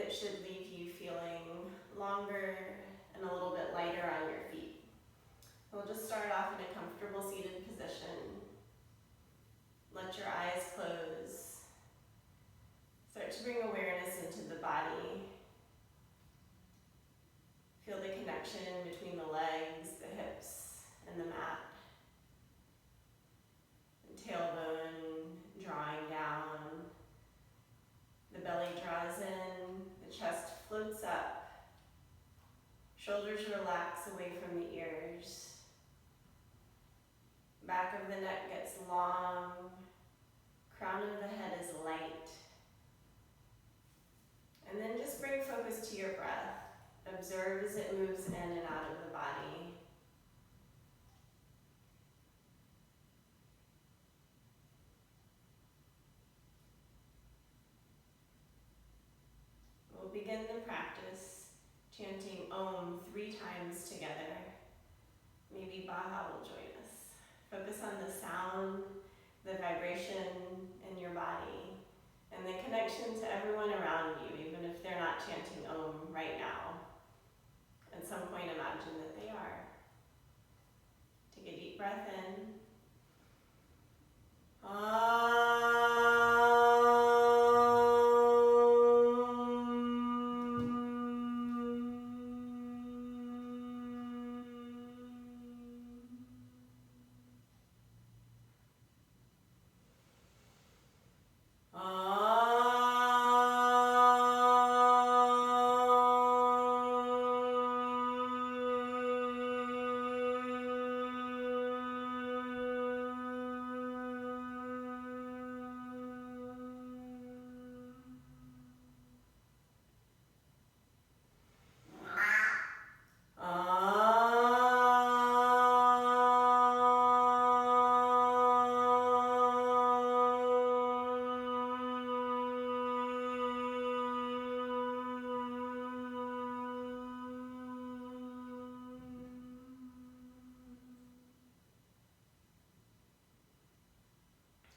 that should leave you feeling longer and a little bit lighter on your feet. We'll just start off in a comfortable seated position. Let your eyes close. Start to bring awareness into the body. Feel the connection between the legs, the hips, and the mat. The tailbone drawing down. The belly draws in, the chest floats up. Shoulders relax away from the ears. Back of the neck gets long. Crown of the head is light. And then just bring focus to your breath. Observe as it moves in and out of the body. We'll begin the practice chanting Om 3 times together. Maybe Baha will join us. Focus on the sound, the vibration in your body, and the connection to everyone around you, even if they're not chanting Om right now. At some point, imagine that they are. Take a deep breath in.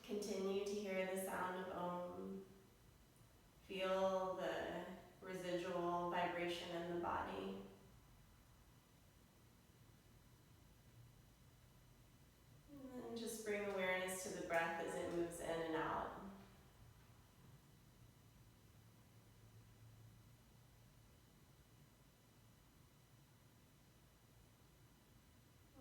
Continue to hear the sound of Om. Feel the residual vibration in the body. And then just bring awareness to the breath as it moves in and out.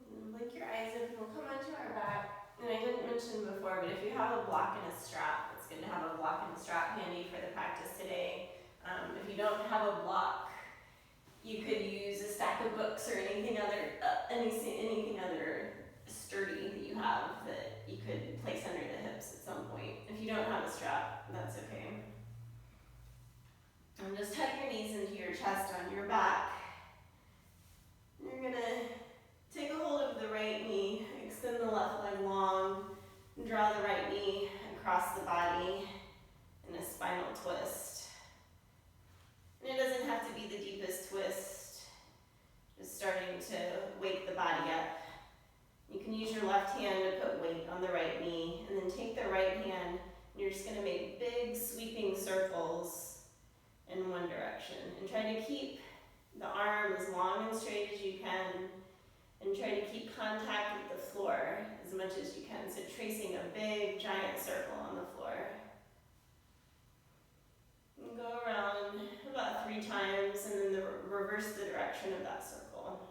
And blink your eyes open. We'll come onto our back. And I didn't mention before, but if you have a block and a strap, it's good to have a block and a strap handy for the practice today. If you don't have a block, you could use a stack of books or anything other sturdy that you have that you could place under the hips at some point. If you don't have a strap, that's okay. And just tuck your knees into your chest on your back. You're gonna take a hold of the right knee, extend the left leg long, and draw the right knee across the body in a spinal twist. And it doesn't have to be the deepest twist, just starting to wake the body up. You can use your left hand to put weight on the right knee, and then take the right hand, and you're just gonna make big sweeping circles in one direction. And try to keep the arm as long and straight as you can, and try to keep contact with the floor as much as you can. So tracing a big giant circle on the floor. And go around about 3 times and then reverse the direction of that circle.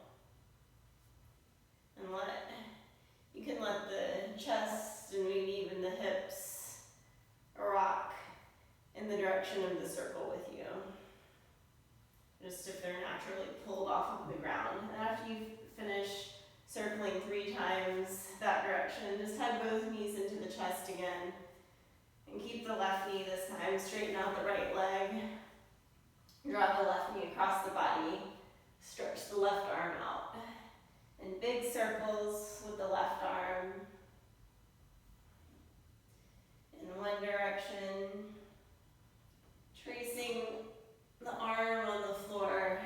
And you can let the chest and maybe even the hips rock in the direction of the circle with you. Just if they're naturally pulled off of the ground. And after you finish circling 3 times that direction, just hug both knees into the chest again. And keep the left knee this time, straighten out the right leg. Draw the left knee across the body. Stretch the left arm out. And big circles with the left arm. In one direction. Tracing the arm on the floor.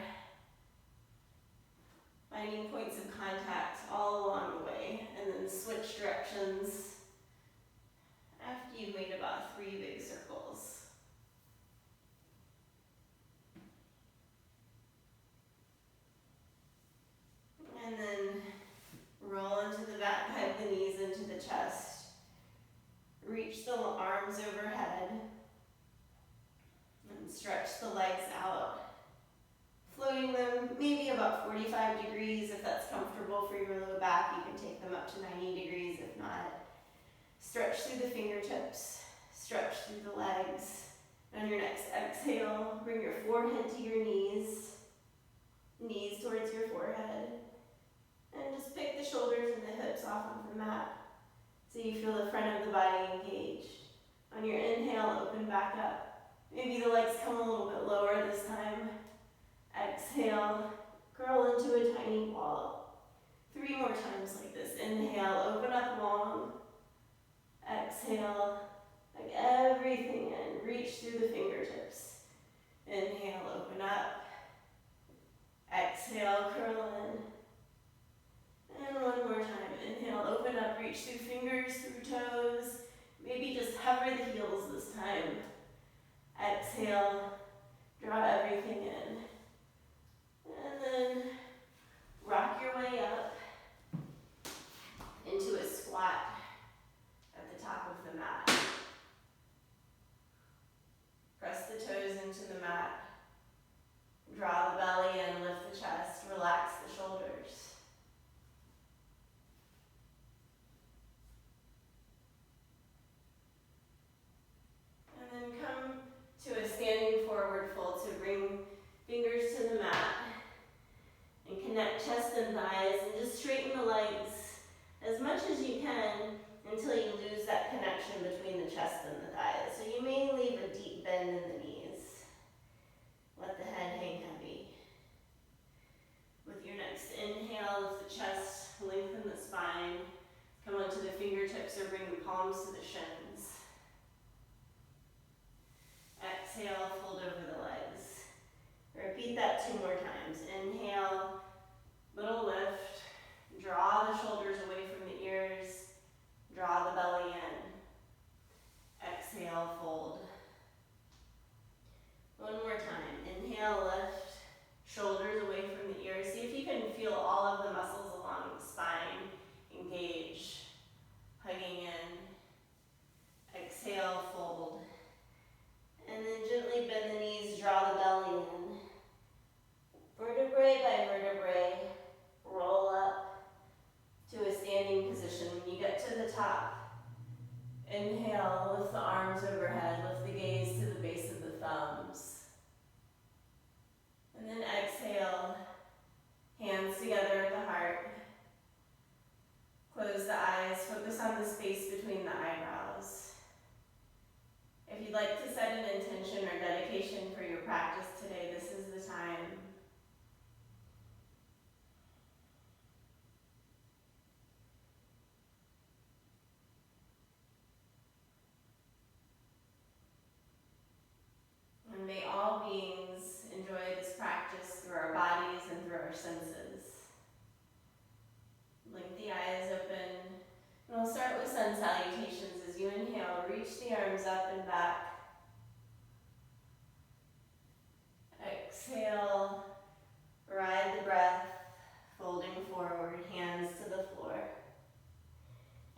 Finding points of contact all along the way. And then switch directions. After you've made about 3 big circles. arms overhead. And stretch the legs out. Floating them maybe about 45 degrees if that's comfortable for your low back. You can take them up to 90 degrees if not. Stretch through the fingertips. Stretch through the legs. On your next exhale, bring your forehead to your knees. Knees towards your forehead. And just pick the shoulders and the hips off of the mat so you feel the front of the body engaged. On your inhale, open back up. Maybe the legs come a little bit lower this time. Exhale, curl into a tiny ball. 3 more times like this. Inhale, open up long. Exhale, like everything in. Reach through the fingertips. Inhale, open up. Exhale, curl in. And one more time. Inhale, open up, reach through fingers, through toes. Maybe just hover the heels this time. Exhale, draw everything in. And then rock your way up into a squat at the top of the mat. Press the toes into the mat. Draw the belly in, lift the chest, relax the shoulders. And then come to a standing forward fold. So bring fingers to the mat and connect chest and thighs and just straighten the legs as much as you can until you lose that connection between the chest and the thighs. So you may leave a deep bend in the knees. Let the head hang heavy. With your next inhale, lift the chest, lengthen the spine. Come onto the fingertips or bring the palms to the shins. Exhale, fold over the legs. Repeat that 2 more times. Inhale, little lift. Draw the shoulders away from the ears. Draw the belly in. Exhale, fold. One more time. Inhale, lift. Shoulders away from the ears. See if you can feel all of the muscles along the spine engage. Hugging in. Exhale, fold. And then gently bend the knees, draw the belly in. Vertebrae by vertebrae, roll up to a standing position. When you get to the top, inhale, lift the arms overhead, lift the gaze to the base of the thumbs. And then exhale, hands together at the heart. Close the eyes, focus on the space between the eyebrows. If you'd like to set an intention or dedication for your practice today, this is the time. And may all beings enjoy this practice through our bodies and through our senses. Blink the eyes open. And we'll start with sun salutations. As you inhale, reach the arms up and back. Exhale, ride the breath, folding forward, hands to the floor.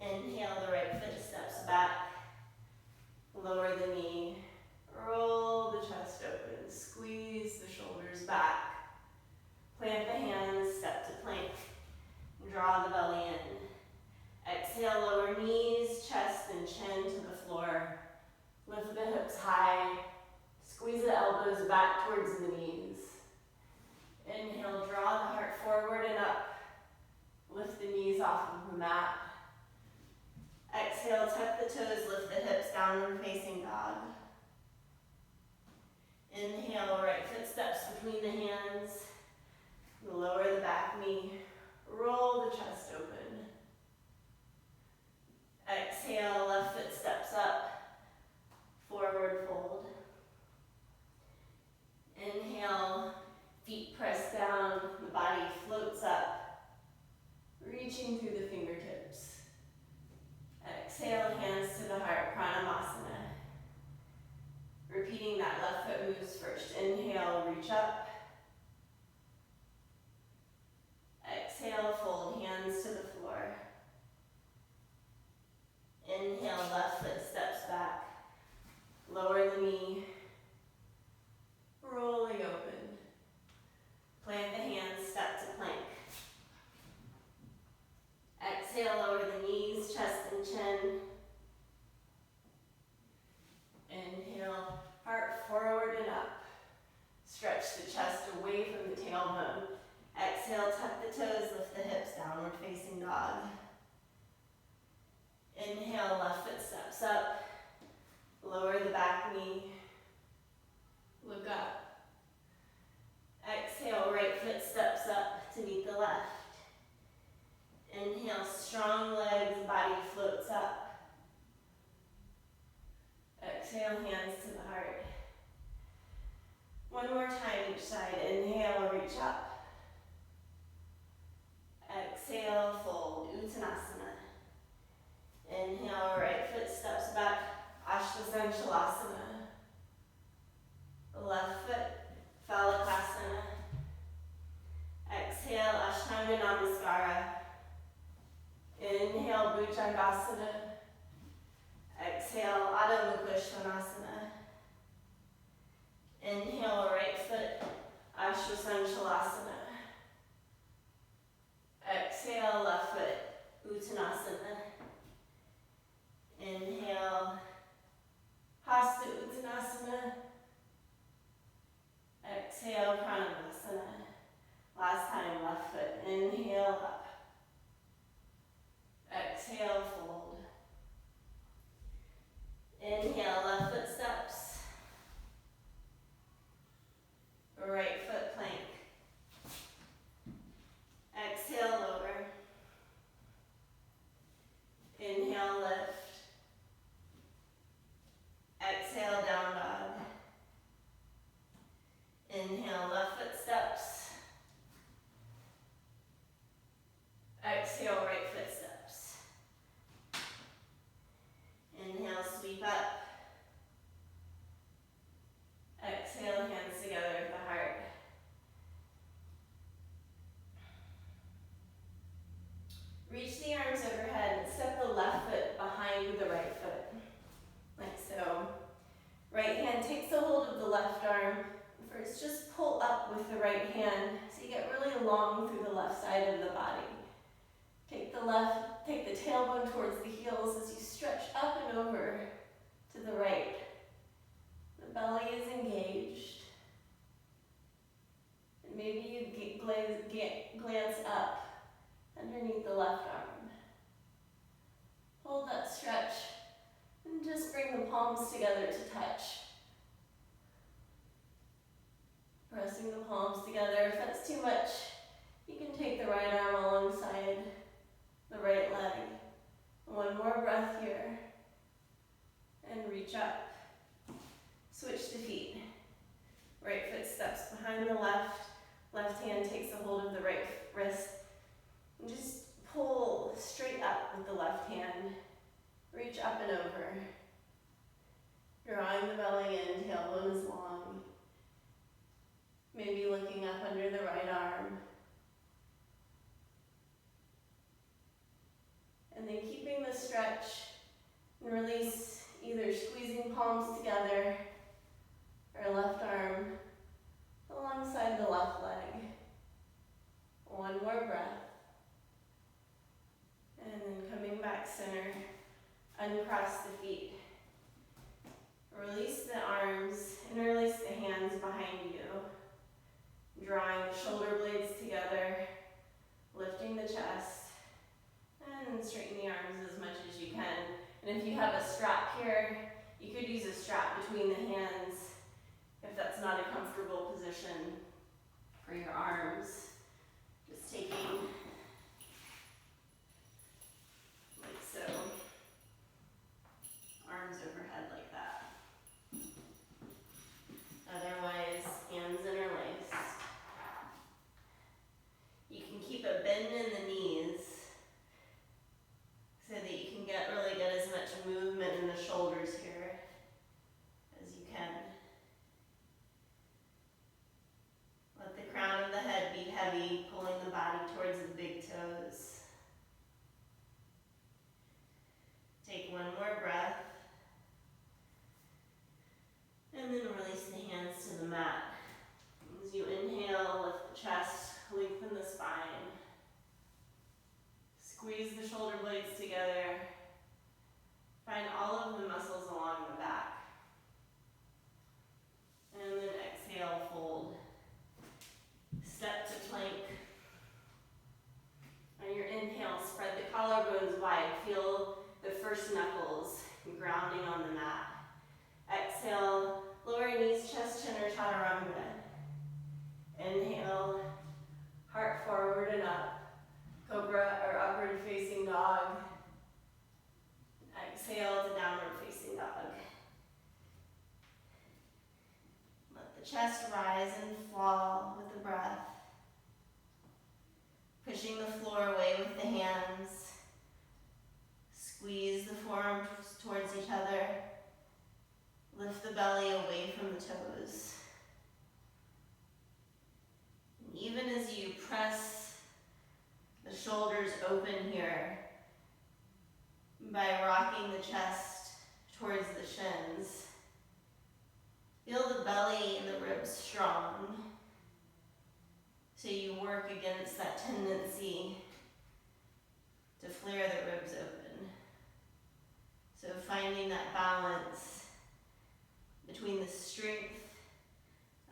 Inhale, the right foot steps back. Lower the knee. Roll the chest open. Squeeze the shoulders back. Plant the hands, step to plank. Draw the belly in. Exhale, lower knees, chest, and chin to the floor. Lift the hips high. Squeeze the elbows back towards the knees. Inhale, draw the heart forward and up. Lift the knees off of the mat. Exhale, tuck the toes, lift the hips, downward facing dog. Inhale, right foot steps between the hands. Lower the back knee. Roll the chest open. Exhale, left foot steps up. Forward fold. Inhale, feet press down, the body floats up, reaching through the fingertips. Exhale, hands to the heart, Pranamasana. Repeating that, left foot moves first. Inhale, reach up. Exhale, fold hands to the floor. Inhale, left foot steps back. back knee. Look up. Exhale, right foot steps up to meet the left. Inhale, strong legs, body floats up. Exhale, hands to the heart. One more time each side. Inhale, reach up. Exhale, fold, Uttanasana. Inhale, right foot steps back, Ashtvasanshalasana. Left foot, Phalakasana. Exhale, Ashtanga Namaskara. Inhale, Bhujangasana. Exhale, Adho Mukha Svanasana. Inhale, right foot, Ashtvasanshalasana. Exhale, left foot, Uttanasana. Inhale, Hasta Uttanasana. Exhale, Pranavasana. Last time, left foot. Inhale, up. Exhale, fold. Inhale, left foot steps. Right foot plank. Exhale, lower. Inhale, lift. Exhale, down dog. Inhale, left foot steps. Exhale, right foot steps. Inhale, sweep up. Exhale, hands together at the heart. Reach the arms overhead and step the left foot behind the right foot, like so. Right hand takes a hold of the left arm. First, just pull up with the right hand so you get really long through the left side of the body. Take the tailbone towards the heels as you stretch up and over to the right. The belly is engaged. And maybe you glance up underneath the left arm. Hold that stretch and just bring the palms together to touch. Pressing the palms together. If that's too much, you can take the right arm alongside the right leg. One more breath here. And reach up. Switch to feet. Right foot steps behind the left. Left hand takes a hold of the right wrist. And just pull straight up with the left hand. Reach up and over. Drawing the belly in, tailbone is long. Maybe looking up under the right arm. And then keeping the stretch and release, either squeezing palms together or left arm alongside the left leg. One more breath. And then coming back center, uncross the feet. Release the arms, interlace the hands behind you. Drawing the shoulder blades together, lifting the chest, and straighten the arms as much as you can. And if you have a strap here, you could use a strap between the hands if that's not a comfortable position for your arms. Just taking like so, arms overhead like that. Otherwise, hands interlaced. You can keep a bend in the knees so that you can get as much movement in the shoulders here as you can. Let the crown of the head be heavy. chest rise and fall with the breath. Pushing the floor away with the hands. Squeeze the forearms towards each other. Lift the belly away from the toes. And even as you press the shoulders open here, by rocking the chest towards the shins, feel the belly and the ribs strong. So you work against that tendency to flare the ribs open. So finding that balance between the strength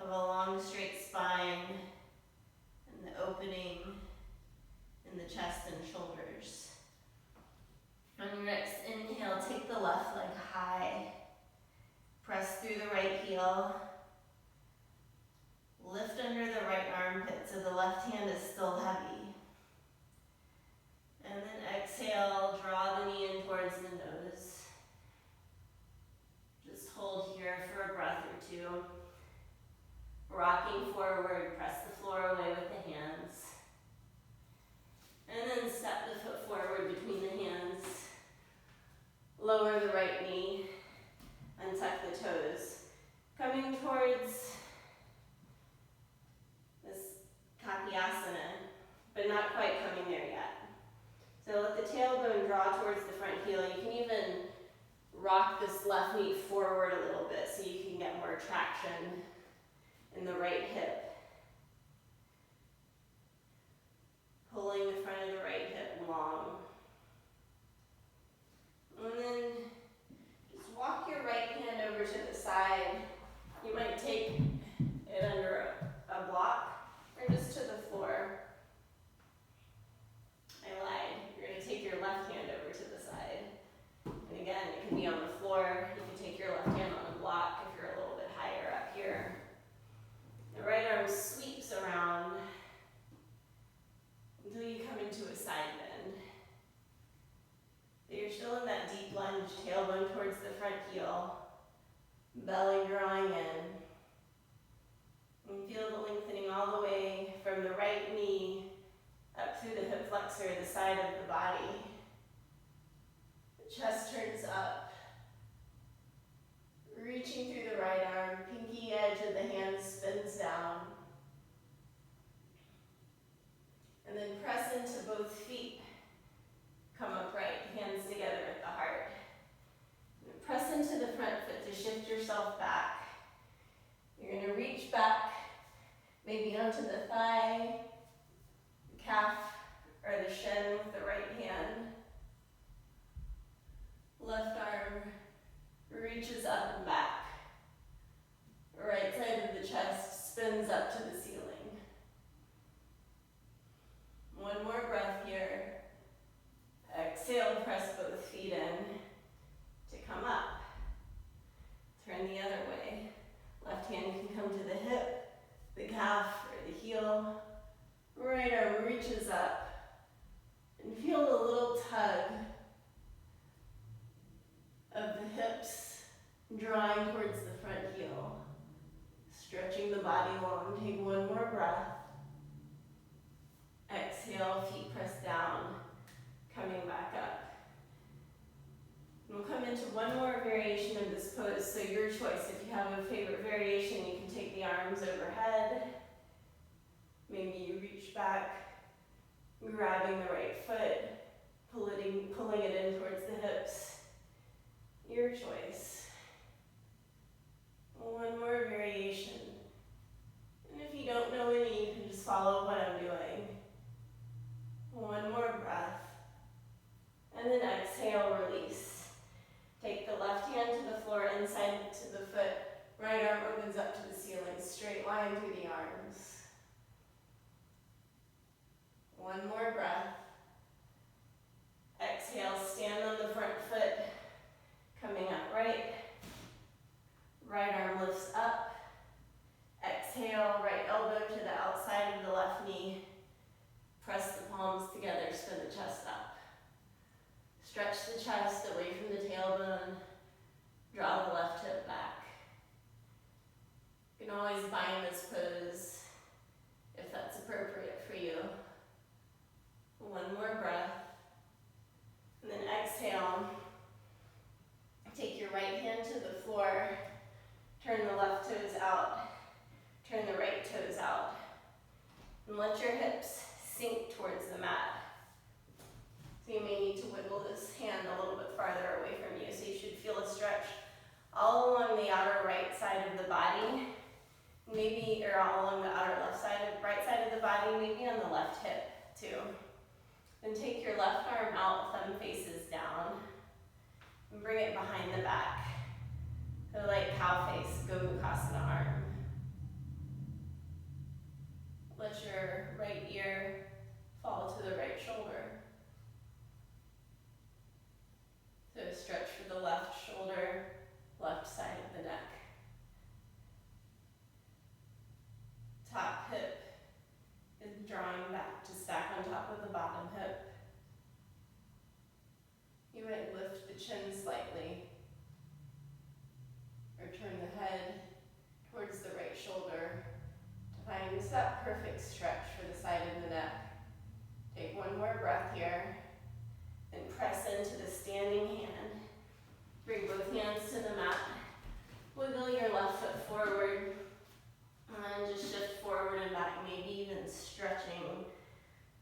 of a long straight spine and the opening in the chest and shoulders. On your next inhale, take the left leg high. Press through the right heel. Lift under the right armpit so the left hand is still heavy. And then exhale, draw the knee in towards the nose. Just hold here for a breath or two. Rocking forward, press the floor away with the hands. And then step the foot forward between the hands. Lower the right knee. Untuck the toes. Coming towards this kakyasana, but not quite coming there yet. So let the tailbone draw towards the front heel. You can even rock this left knee forward a little bit so you can get more traction in the right hip. Pulling the front of the right hip long. And then just walk your right hand over to the side. You might take it under a block or just to the floor. I lied. You're going to take your left hand over to the side. And again, it can be on the floor. You can take your left hand on a block if you're a little bit higher up here. The right arm sweeps around until you come into a side bend. So you're still in that deep lunge, tailbone towards the front heel, belly drawing in. And feel the lengthening all the way from the right knee up through the hip flexor, the side of the body. The chest turns up, reaching through the right arm, pinky edge of the hand spins down. And then press into both feet. Come upright, hands together at the heart. And press into the front foot to shift yourself back. You're going to reach back, maybe onto the thigh, the calf, or the shin with the right hand. Left arm reaches up and back. Right side of the chest spins up to the ceiling. One more breath here. Exhale, press both feet in to come up. Turn the other way. Left hand can come to the hip, the calf, or the heel. Right arm reaches up. And feel a little tug of the hips drawing towards the front heel. Stretching the body long. Take one more breath. Exhale, feet press down, coming back up. And we'll come into one more variation of this pose, so your choice. If you have a favorite variation, you can take the arms overhead. Maybe you reach back, grabbing the right foot, pulling it in towards the hips. Your choice. One more variation. And if you don't know any, you can just follow what I'm doing. One more breath. And then exhale, release. Take the left hand to the floor, inside to the foot. Right arm opens up to the ceiling, straight line through the arms. One more breath. Exhale, stand on the front foot, coming upright. Right arm lifts up. Exhale, right elbow to the outside of the left knee. Press the palms together, spin the chest up. Stretch the chest away from the tailbone. Draw the left hip back. You can always bind this pose if that's appropriate for you. One more breath. And then exhale. Take your right hand to the floor. Turn the left toes out. Turn the right toes out. And let your hips sink towards the mat. So you may need to wiggle this hand a little bit farther away from you. So you should feel a stretch all along the outer right side of the body. Maybe, or all along the outer right side of the body, maybe on the left hip too. Then take your left arm out, thumb faces down. And bring it behind the back. So like cow face, Gobukasana arm. Let your right ear fall to the right shoulder. So stretch for the left shoulder, left side of the neck. Top hip is drawing back to stack on top of the bottom hip. You might lift the chin slightly, or turn the head towards the right shoulder to find just that perfect stretch for the side of the neck. Take one more breath here, and press into the standing hand. Bring both hands to the mat. Wiggle your left foot forward, and just shift forward and back, maybe even stretching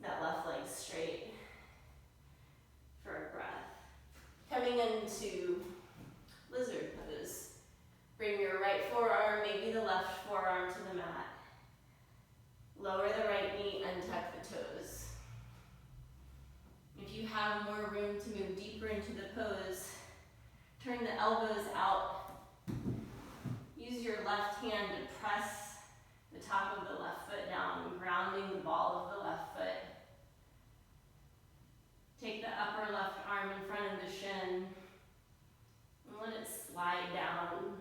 that left leg straight for a breath. Coming into lizard pose. Bring your right forearm, maybe the left forearm to the mat. Lower the right knee, untuck the toes. If you have more room to move deeper into the pose, turn the elbows out. Use your left hand to press the top of the left foot down, grounding the ball of the left foot. Take the upper left arm in front of the shin and let it slide down.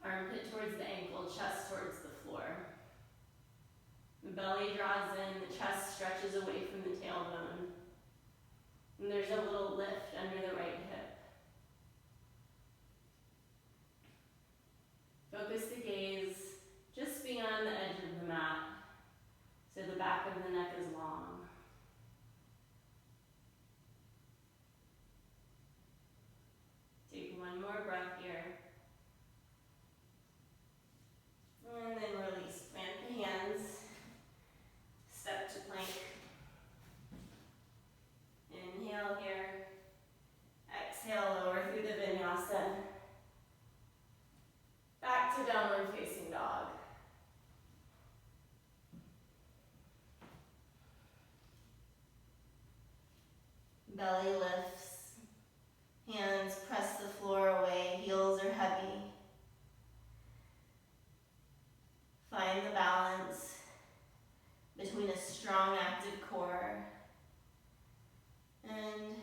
Armpit towards the ankle, chest towards the floor. The belly draws in, the chest stretches away from the tailbone. And there's a little lift under the right hip. Focus the gaze just beyond the edge of the mat, so the back of the neck is long. Take one more breath here. And then release. Plant the hands. Step to plank. Inhale here. Exhale, lower through the vinyasa. Back to downward facing dog. Belly lifts. Hands press the floor away, heels are heavy. Find the balance between a strong active core and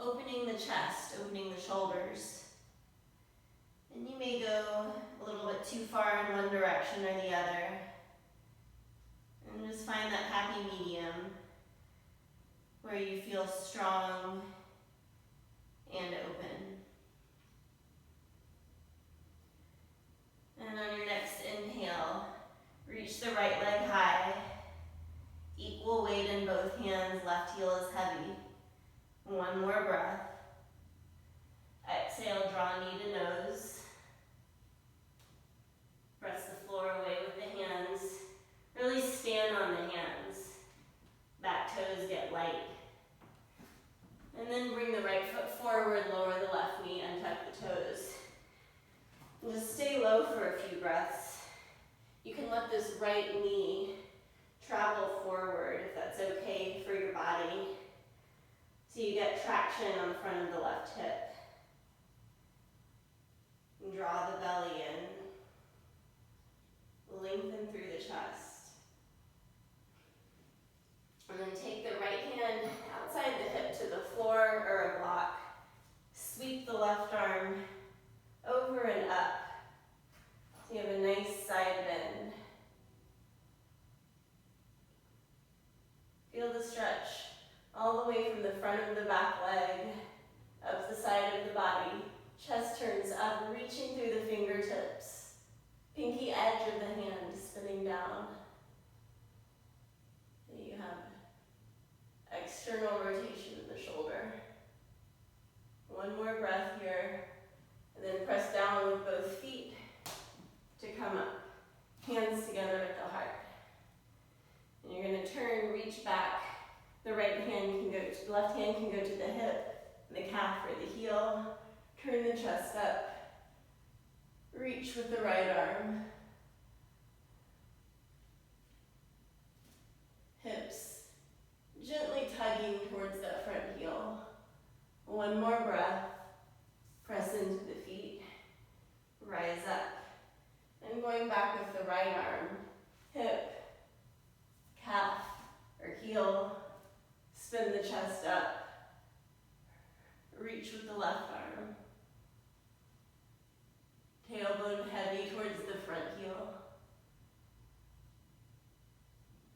opening the chest, opening the shoulders. And you may go a little bit too far in one direction or the other. And just find that happy medium where you feel strong and open. And on your next inhale, reach the right leg high. Equal weight in both hands, left heel is heavy. One more breath. Exhale, draw knee to nose. Press the floor away with the hands. Really stand on the hands. Back toes get light. And then bring the right foot forward, lower the left knee, untuck the toes. And just stay low for a few breaths. You can let this right knee travel forward if that's okay for your body. So you get traction on the front of the left hip. And draw the belly in. Lengthen through the chest. And then take the right hand outside the hip to the floor or a block. Sweep the left arm over and up. So you have a nice side bend. Feel the stretch all the way from the front of the back leg, up the side of the body. Chest turns up, reaching through the fingertips. pinky edge of the hand spinning down. And you have external rotation in the shoulder. One more breath here, and then press down with both feet to come up. Hands together at the heart. And you're going to turn, reach back. The right hand can go to the left hand can go to the hip, the calf or the heel. Turn the chest up. Reach with the right arm. Hips gently tugging towards that front heel. One more breath. Press into the feet. Rise up. And going back with the right arm. Hip, calf, or heel. Spin the chest up. Reach with the left arm. Tailbone heavy towards the front heel.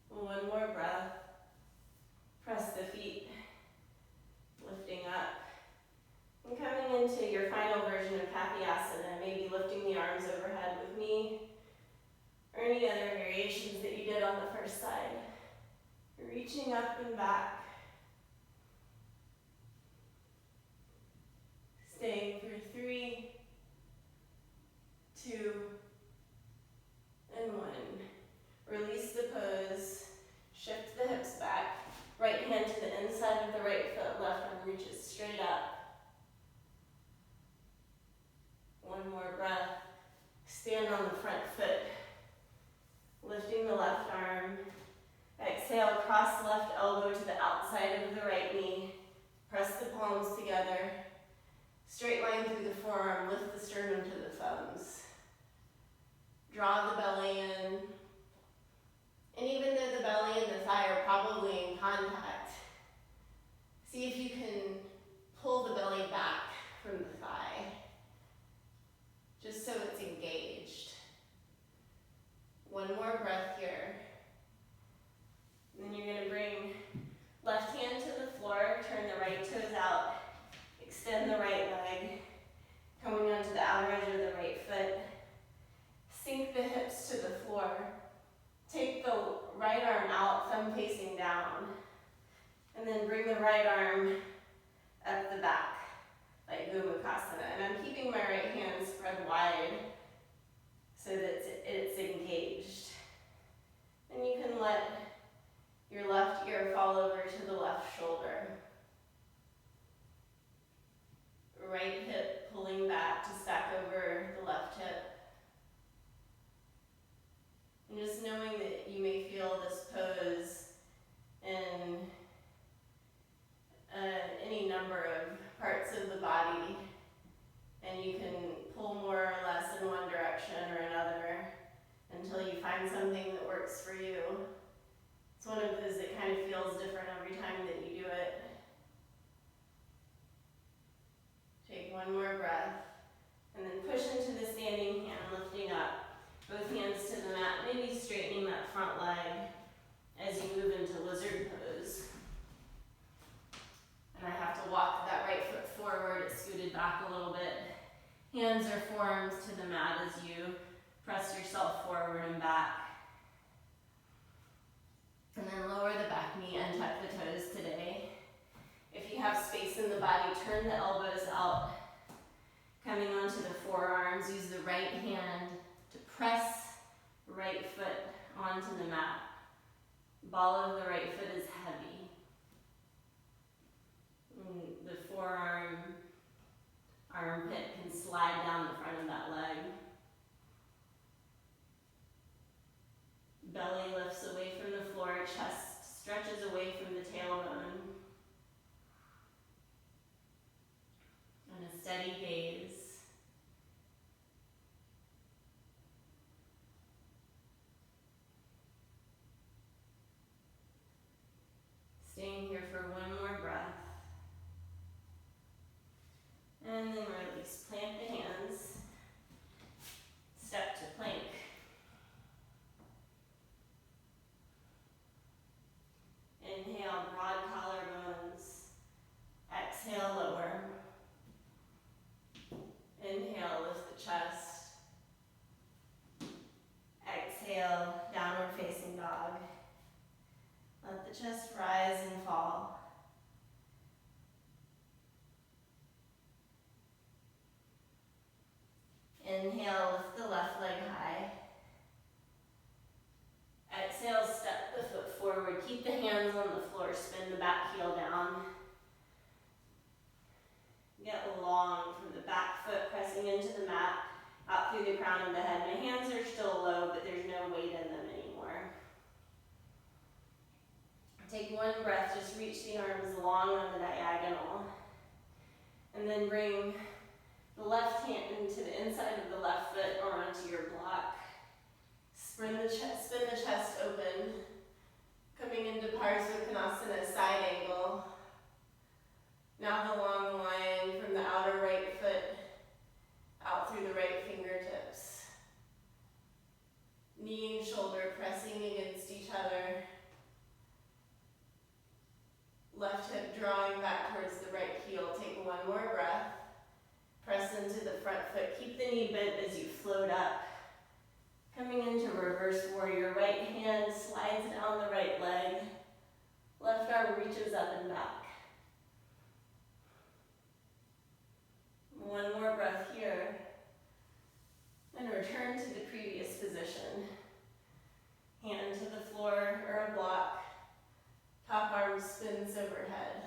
One more breath. Press the feet, lifting up. And coming into your final version of happy asana, maybe lifting the arms overhead with me, or any other variations that you did on the first side. Reaching up and back. Staying for 3, 2, and 1. Release the pose. Shift the hips back. Right hand to the inside of the right foot. Left arm reaches straight up. One more breath. Stand on the front foot. Lifting the left arm. Exhale, cross the left elbow to the outside of the right knee. Press the palms together. Straight line through the forearm, lift the sternum to the thumbs. Draw the belly in. And even though the belly and the thigh are probably in contact, see if you can pull the belly back from the thigh, just so it's engaged. One more breath here. And then you're going to bring left hand to the floor, turn the right toes out, extend the right leg, coming onto the outer edge of the right foot. Sink the hips to the floor. Take the right arm out, thumb facing down. And then bring the right arm up the back, like Gomukhasana. And I'm keeping my right hand spread wide so that it's engaged. And you can let your left ear fall over to the left shoulder. Right hip pulling back to stack over the left hip. And just knowing that you may feel this pose in any number of parts of the body, and you can pull more or less in one direction or another until you find something that works for you. It's one of those that kind of feels different every time that you do it. Take one more breath, and then push into the standing hand, lifting up. Both hands to the mat, maybe straightening that front leg as you move into lizard pose. And I have to walk that right foot forward, it's scooted back a little bit. Hands or forearms to the mat as you press yourself forward and back. And then lower the back knee, untuck the toes today. If you have space in the body, turn the elbows out. Coming onto the forearms, use the right hand to press right foot onto the mat. Ball of the right foot is heavy. The forearm, armpit can slide down the front of that leg. Belly lifts away from the floor, chest stretches away from the tailbone. And a steady gaze. Staying here for one more breath. And then release. Plant the hands. Step to plank. Inhale, broad collar. Inhale, lift the left leg high. Exhale, step the foot forward. Keep the hands on the floor. Spin the back heel down. Get long from the back foot, pressing into the mat, out through the crown of the head. My hands are still low, but there's no weight in them anymore. Take one breath, just reach the arms long on the diagonal. And then bring the left hand into the inside of the left foot or onto your block. Spin the chest open. Coming into Parsvakonasana, side angle. Now the long line from the outer right foot out through the right fingertips. Knee and shoulder pressing against each other. Left hip drawing back towards the right heel. Take one more breath. Press into the front foot. Keep the knee bent as you float up. Coming into reverse warrior. Right hand slides down the right leg. Left arm reaches up and back. One more breath here. And return to the previous position. Hand to the floor or a block. Top arm spins overhead.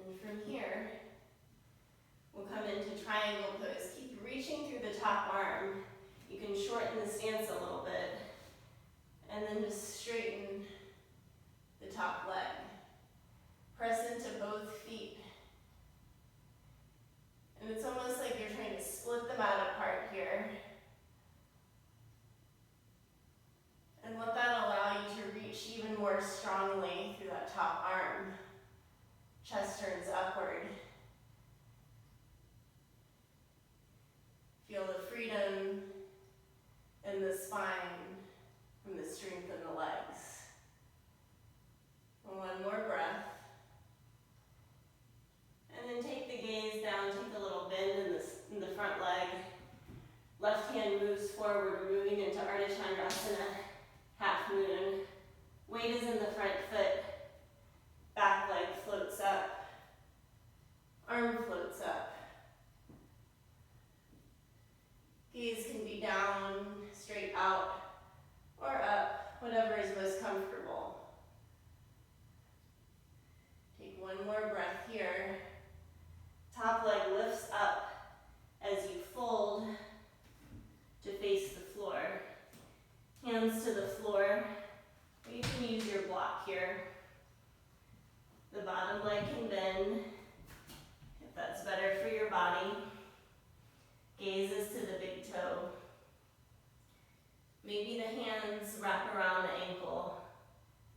And from here, we'll come into triangle pose. Keep reaching through the top arm. You can shorten the stance a little bit. And then just straighten the top leg. Press into both feet. And it's almost like you're trying to split them out apart here. And let that allow you to reach even more strongly through that top arm. Chest turns upward. Feel the freedom in the spine from the strength in the legs. One more breath. And then take the gaze down, take a little bend in the front leg. Left hand moves forward, moving into Ardha Chandrasana, half moon. Weight is in the front foot. Back leg floats up. Arm floats up. Gaze can be down, straight out, or up, whatever is most comfortable. Take one more breath here. Top leg lifts up as you fold to face the floor. Hands to the floor. You can use your block here. The bottom leg can bend if that's better for your body. Gaze is to the big toe. Maybe the hands wrap around the ankle.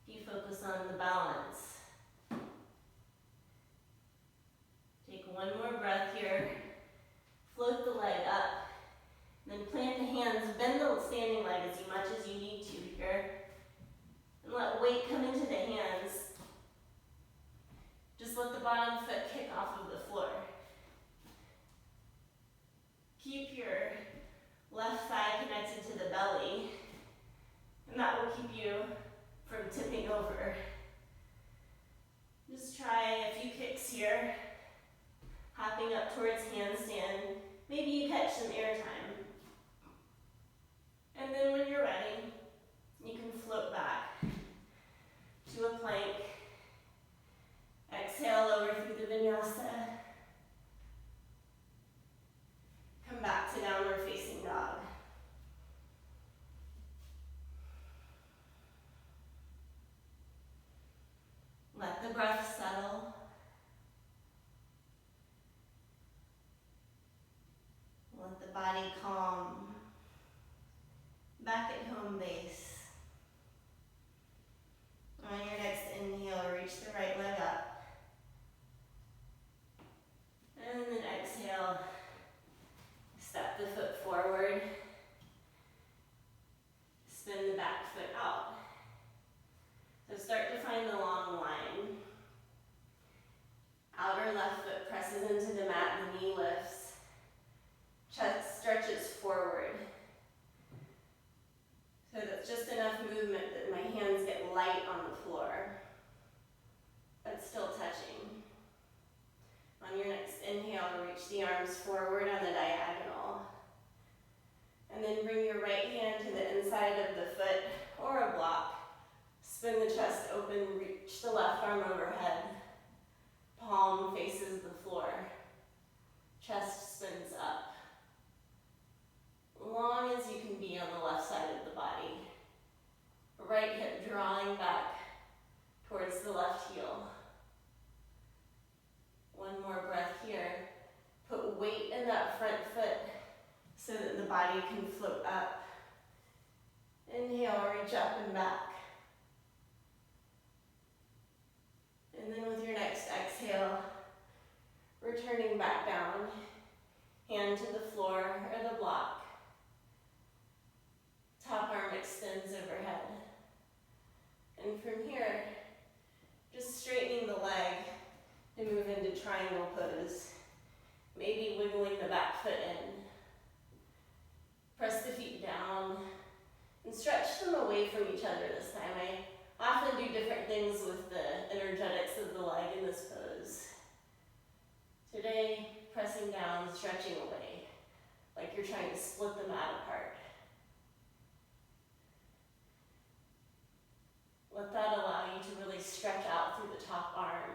You focus on the balance. Take one more breath here. Float the leg up. Then plant the hands, bend the standing leg as much as you need to here. And let weight come into the hands. Just let the bottom foot kick off of the floor. Keep your left thigh connected to the belly. And that will keep you from tipping over. Just try a few kicks here. Hopping up towards handstand. Maybe you catch some air time. And then when you're ready, you can float back to a plank. Exhale over through the vinyasa. Come back to downward facing dog. Let the breath settle. Let the body calm. Back at home base. light on the floor, but still touching. On your next inhale, reach the arms forward on the diagonal. And then bring your right hand to the inside of the foot or a block. Spin the chest open, reach the left arm overhead. Palm faces the floor. Chest spins up. Long as you can be on the left side of the body. Right hip drawing back towards the left heel. One more breath here. Put weight in that front foot so that the body can float up. Inhale, reach up and back. And then with your next exhale, returning back down, hand to the floor or the block. Top arm extends overhead. And from here, just straightening the leg to move into triangle pose. Maybe wiggling the back foot in. Press the feet down and stretch them away from each other this time. I often do different things with the energetics of the leg in this pose. Today, pressing down, stretching away, like you're trying to split them out apart. Let that allow you to really stretch out through the top arm.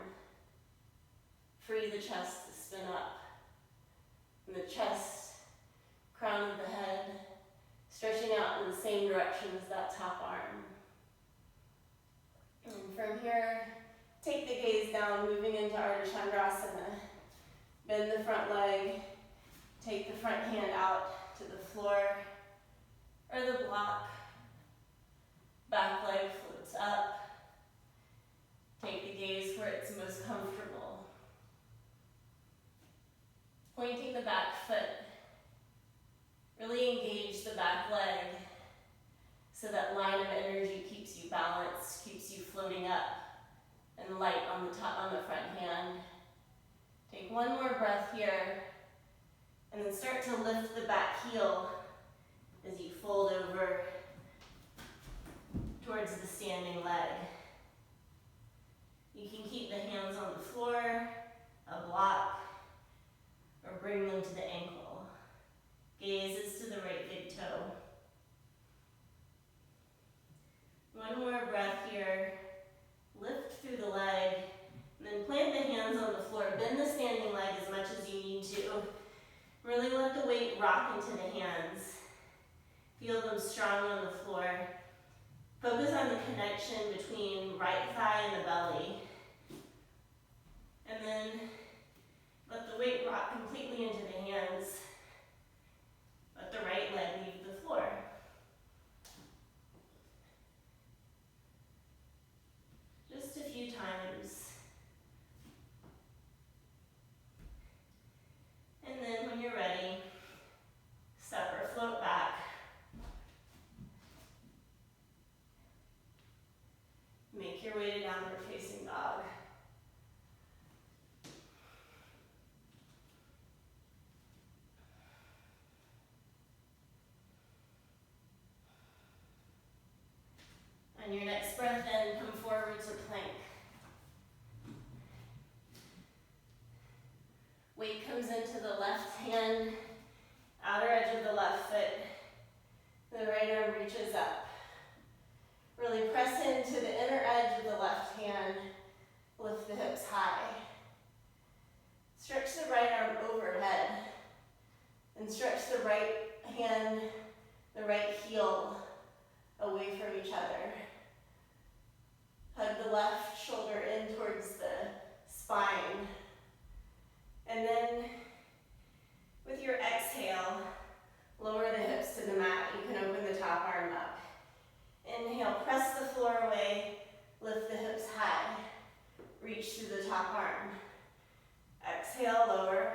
Free the chest to spin up. And the chest, crown of the head, stretching out in the same direction as that top arm. And from here, take the gaze down, moving into Ardha Chandrasana. Bend the front leg, take the front hand out to the floor or the block. Back leg floats up. Take the gaze where it's most comfortable. Pointing the back foot. Really engage the back leg so that line of energy keeps you balanced, keeps you floating up and light on the top, on the front hand. Take one more breath here and then start to lift the back heel as you fold over towards the standing leg. You can keep the hands on the floor, a block, or bring them to the ankle. Gaze is to the right big toe. One more breath here. Lift through the leg, and then plant the hands on the floor. Bend the standing leg as much as you need to. Really let the weight rock into the hands. Feel them strong on the floor. Focus on the connection between right thigh and the belly. And then let the weight rock completely into the hands. Let the right leg leave the floor. Just a few times. And then when you're ready, step or float back. Make your way to downward facing dog. On your next breath in, come forward to plank. Weight comes into the left hand, outer edge of the left foot. The right arm reaches up. Really press into the inner edge of the left hand. Lift the hips high. Stretch the right arm overhead. And stretch the right hand, the right heel away from each other. Hug the left shoulder in towards the spine. And then, with your exhale, lower the hips to the mat. You can open the top arm up. Inhale, press the floor away, lift the hips high. Reach through the top arm. Exhale, lower.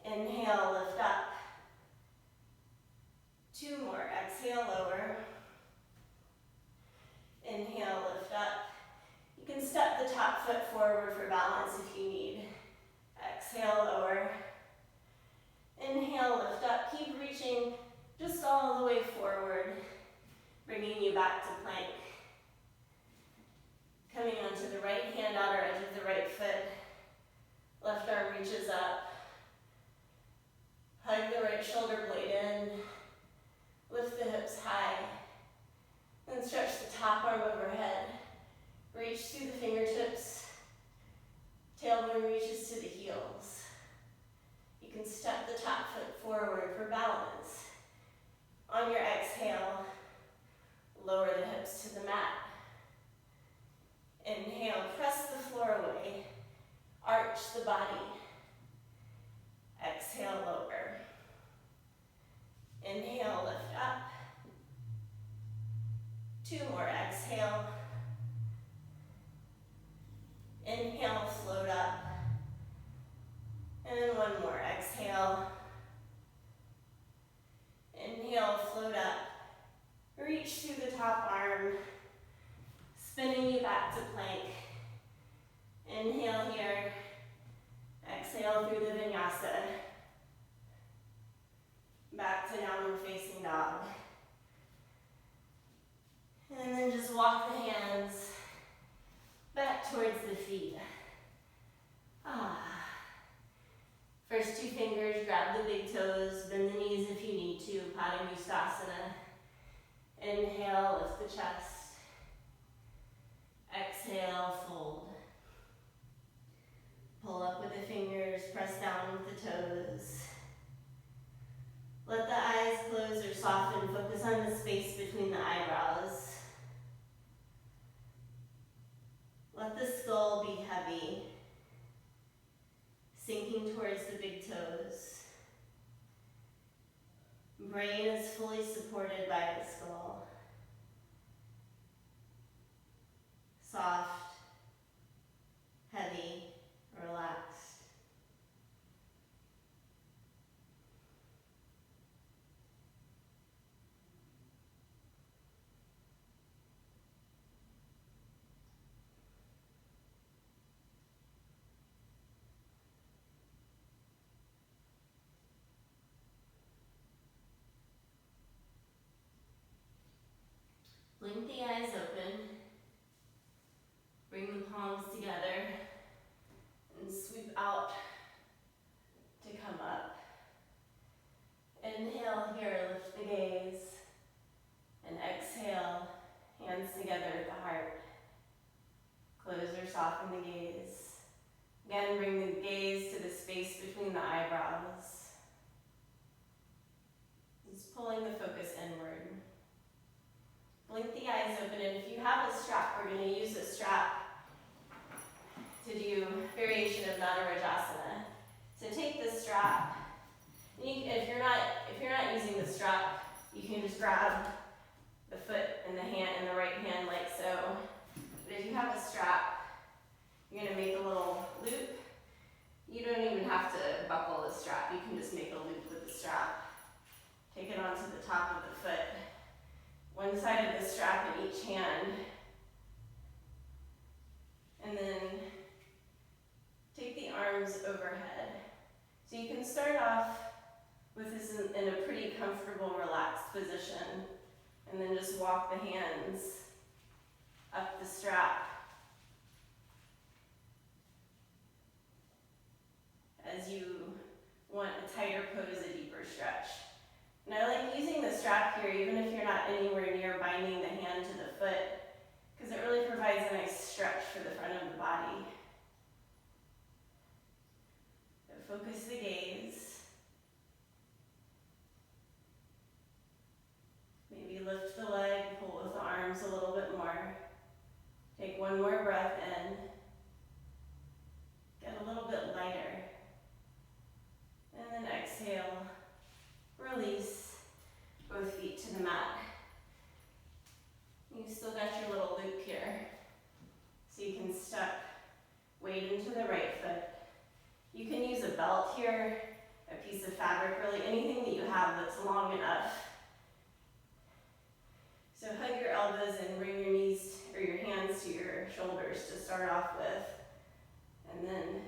Inhale, lift up. Two more. Exhale, lower. Inhale, lift up. You can step the top foot forward for balance if you need. Exhale, lower. Inhale, lift up. Keep reaching just all the way forward, bringing you back to plank. Coming onto the right hand, outer edge of the right foot. Left arm reaches up. Hug the right shoulder blade in. Lift the hips high. Then stretch the top arm overhead. Reach through the fingertips. Tailbone reaches to the heels. You can step the top foot forward for balance. On your exhale, lower the hips to the mat. Inhale, press the floor away. Arch the body. Exhale, lower. Inhale, lift up. 2 more, exhale. Inhale, float up. And 1 more, exhale. Inhale, float up. Reach through the top arm, spinning you back to plank. Inhale here. Exhale through the vinyasa. Back to downward facing dog. And then just walk the hands back towards the feet. First 2 fingers, grab the big toes, bend the knees if you need to, Padangusthasana. Inhale, lift the chest. Exhale, fold. Pull up with the fingers, press down with the toes. Let the eyes close or soften, focus on the space between the eyebrows. Let the skull be heavy, sinking towards the big toes. Brain is fully supported by the skull. Soft, heavy, relaxed. Blink the eyes open. Bring the palms together and sweep out to come up. Inhale here, lift the gaze. And exhale, hands together at the heart. Close or soften the gaze. Again, bring the gaze to the space between the eyebrows. Just pulling the focus inward. Blink the eyes open, and if you have a strap, we're going to use a strap to do variation of Nadarajasana. So take the strap. And if you're not using the strap, you can just grab the foot and the hand and the right hand like so. But if you have a strap, you're going to make a little loop. You don't even have to buckle the strap. You can just make a loop with the strap. Take it onto the top of the foot. One side of the strap in each hand. And then take the arms overhead. So you can start off with this in a pretty comfortable, relaxed position. And then just walk the hands up the strap as you want a tighter pose, a deeper stretch. And I like using the strap here, even if you're not anywhere near binding the hand to the foot, because it really provides a nice stretch for the front of the body. So focus the gaze. Maybe lift the leg, pull with the arms a little bit more. Take 1 more breath in. Get a little bit lighter. And then exhale. Release both feet to the mat. You still got your little loop here. So you can step weight into the right foot. You can use a belt here, a piece of fabric, really anything that you have that's long enough. So hug your elbows and bring your knees or your hands to your shoulders to start off with. And then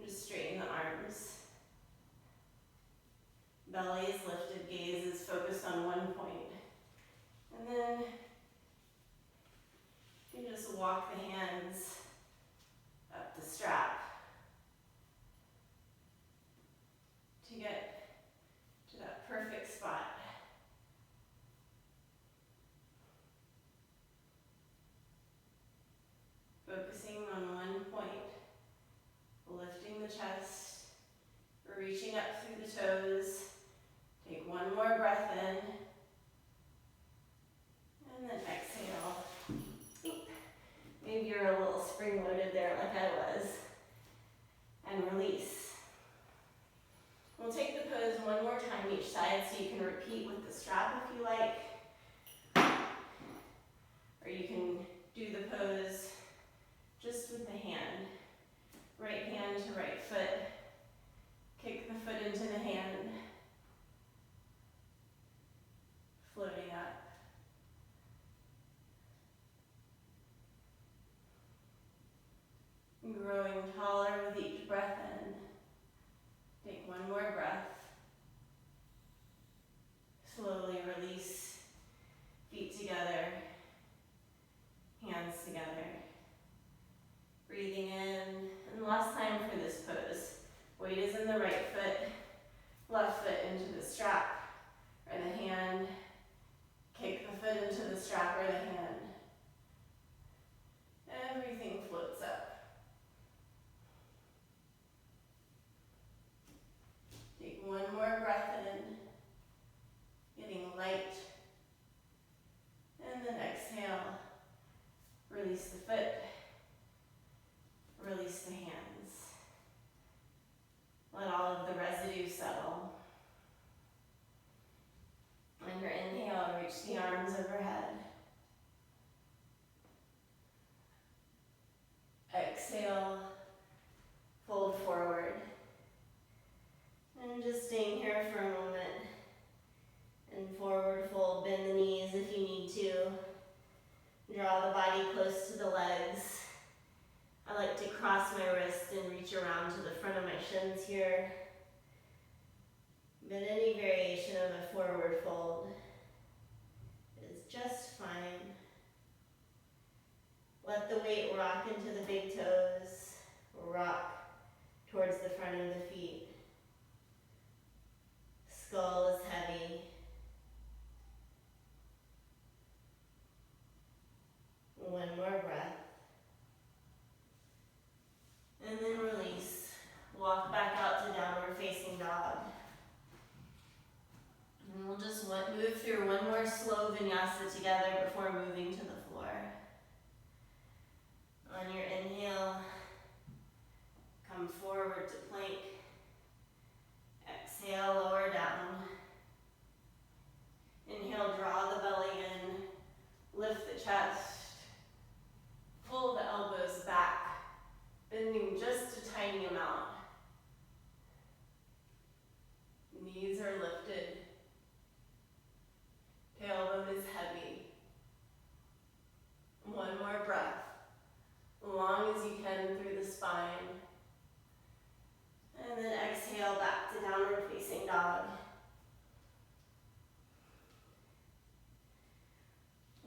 just straighten the arms. Belly is lifted, gaze is focused on one point. And then you just walk walk the hands up the strap to get to that perfect spot. Focusing on one point, lifting the chest, reaching up through the toes. Take one more breath in, and then exhale. Oop. Maybe you're a little spring-loaded there like I was. And release. We'll take the pose one more time each side so you can repeat with the strap if you like. Or you can do the pose just with the hand. Right hand to right foot. Kick the foot into the hand. Floating up. Growing taller with each breath in. Take one more breath. Slowly release. Feet together. Hands together. Breathing in. And last time for this pose. Weight is in the right foot. Left foot into the strap or the hand. Kick the foot into the strap or the hand. Everything floats up. Take one more breath in, getting light. And then exhale. Release the foot. Release the hands. Let all of the residue settle. On your inhale, reach the arms overhead. Exhale, fold forward. And just staying here for a moment. And forward fold, bend the knees if you need to. Draw the body close to the legs. I like to cross my wrist and reach around to the front of my shins here. But any variation of a forward fold is just fine. Let the weight rock into the big toes, rock towards the front of the feet. Skull is heavy. One more breath. And then release. Walk back out to downward facing dog. And we'll just move through one more slow vinyasa together before moving to the floor. On your inhale, come forward to plank. Exhale, lower down. Inhale, draw the belly in. Lift the chest. Pull the elbows back, bending just a tiny amount. Knees are lifted. Tailbone is heavy. One more breath, long as you can through the spine. And then exhale back to downward facing dog.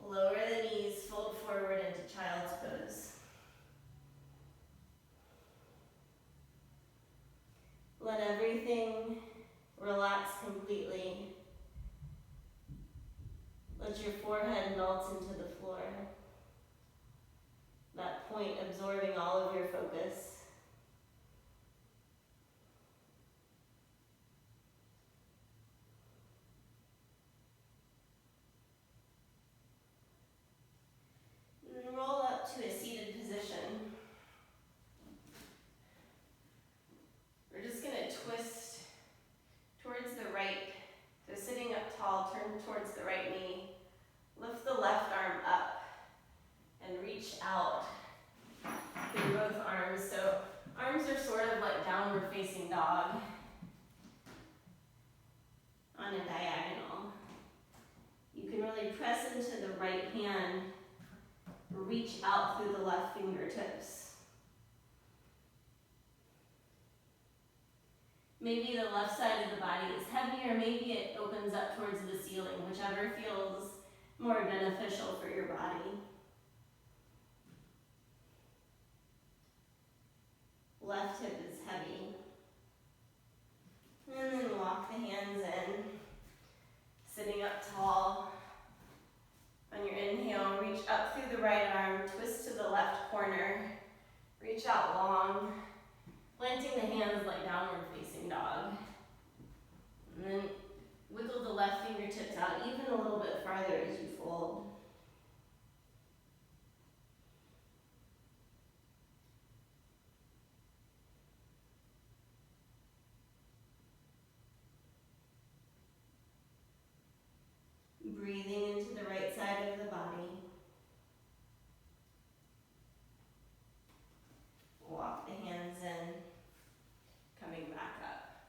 Lower the knees, fold forward into child's pose. Let everything relax completely. Let your forehead melt into the floor. That point absorbing all of your focus. And roll up to a seated position. We're just going to twist towards the right. So sitting up tall, turn towards the right knee. Lift the left arm up and reach out through both arms. So arms are sort of like downward facing dog on a diagonal. You can really press into the right hand, reach out through the left fingertips. Maybe the left side of the body is heavy, or maybe it opens up towards the ceiling, whichever feels more beneficial for your body. corner. Reach out long, planting the hands like downward facing dog. And then wiggle the left fingertips out even a little bit farther as you fold. Breathing into the right side of the body. Walk the hands in, coming back up.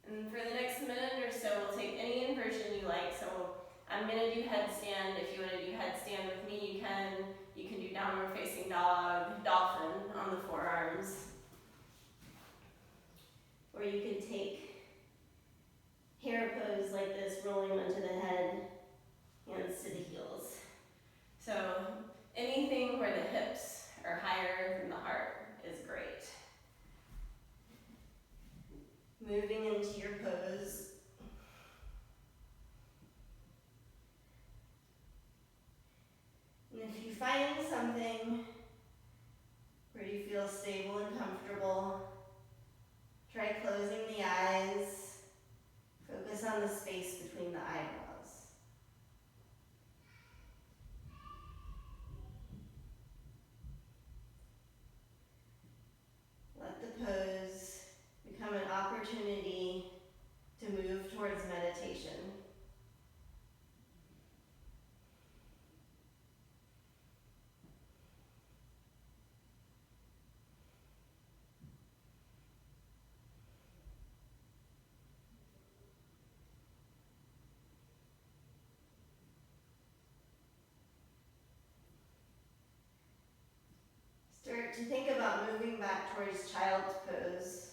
And for the next minute or so, we'll take any inversion you like. So I'm going to do headstand. If you want to do headstand with me, you can. You can do downward facing dog, dolphin on the forearms. Or you could take hair pose like this, rolling onto the head, hands to the heels. So anything where the hips are higher than the heart is great. Moving into your pose. And if you find something where you feel stable and comfortable, try closing the eyes. Focus on the space between the eyebrows. Let the pose become an opportunity to move towards meditation. Start to think about moving back towards child's pose.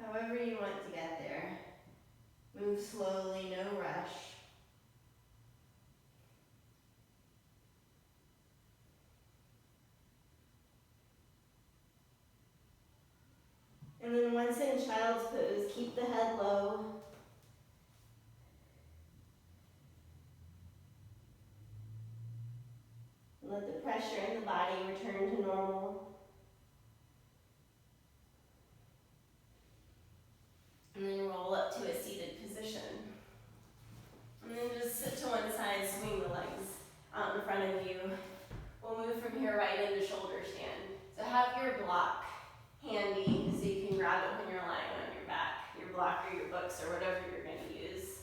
However you want to get there. Move slowly, no rush. And then once in child's pose, keep the head low. Let the pressure in the body return to normal. And then roll up to a seated position. And then just sit to one side, swing the legs out in front of you. We'll move from here right into shoulder stand. So have your block handy so you can grab it when you're lying on your back, your block or your books or whatever you're going to use.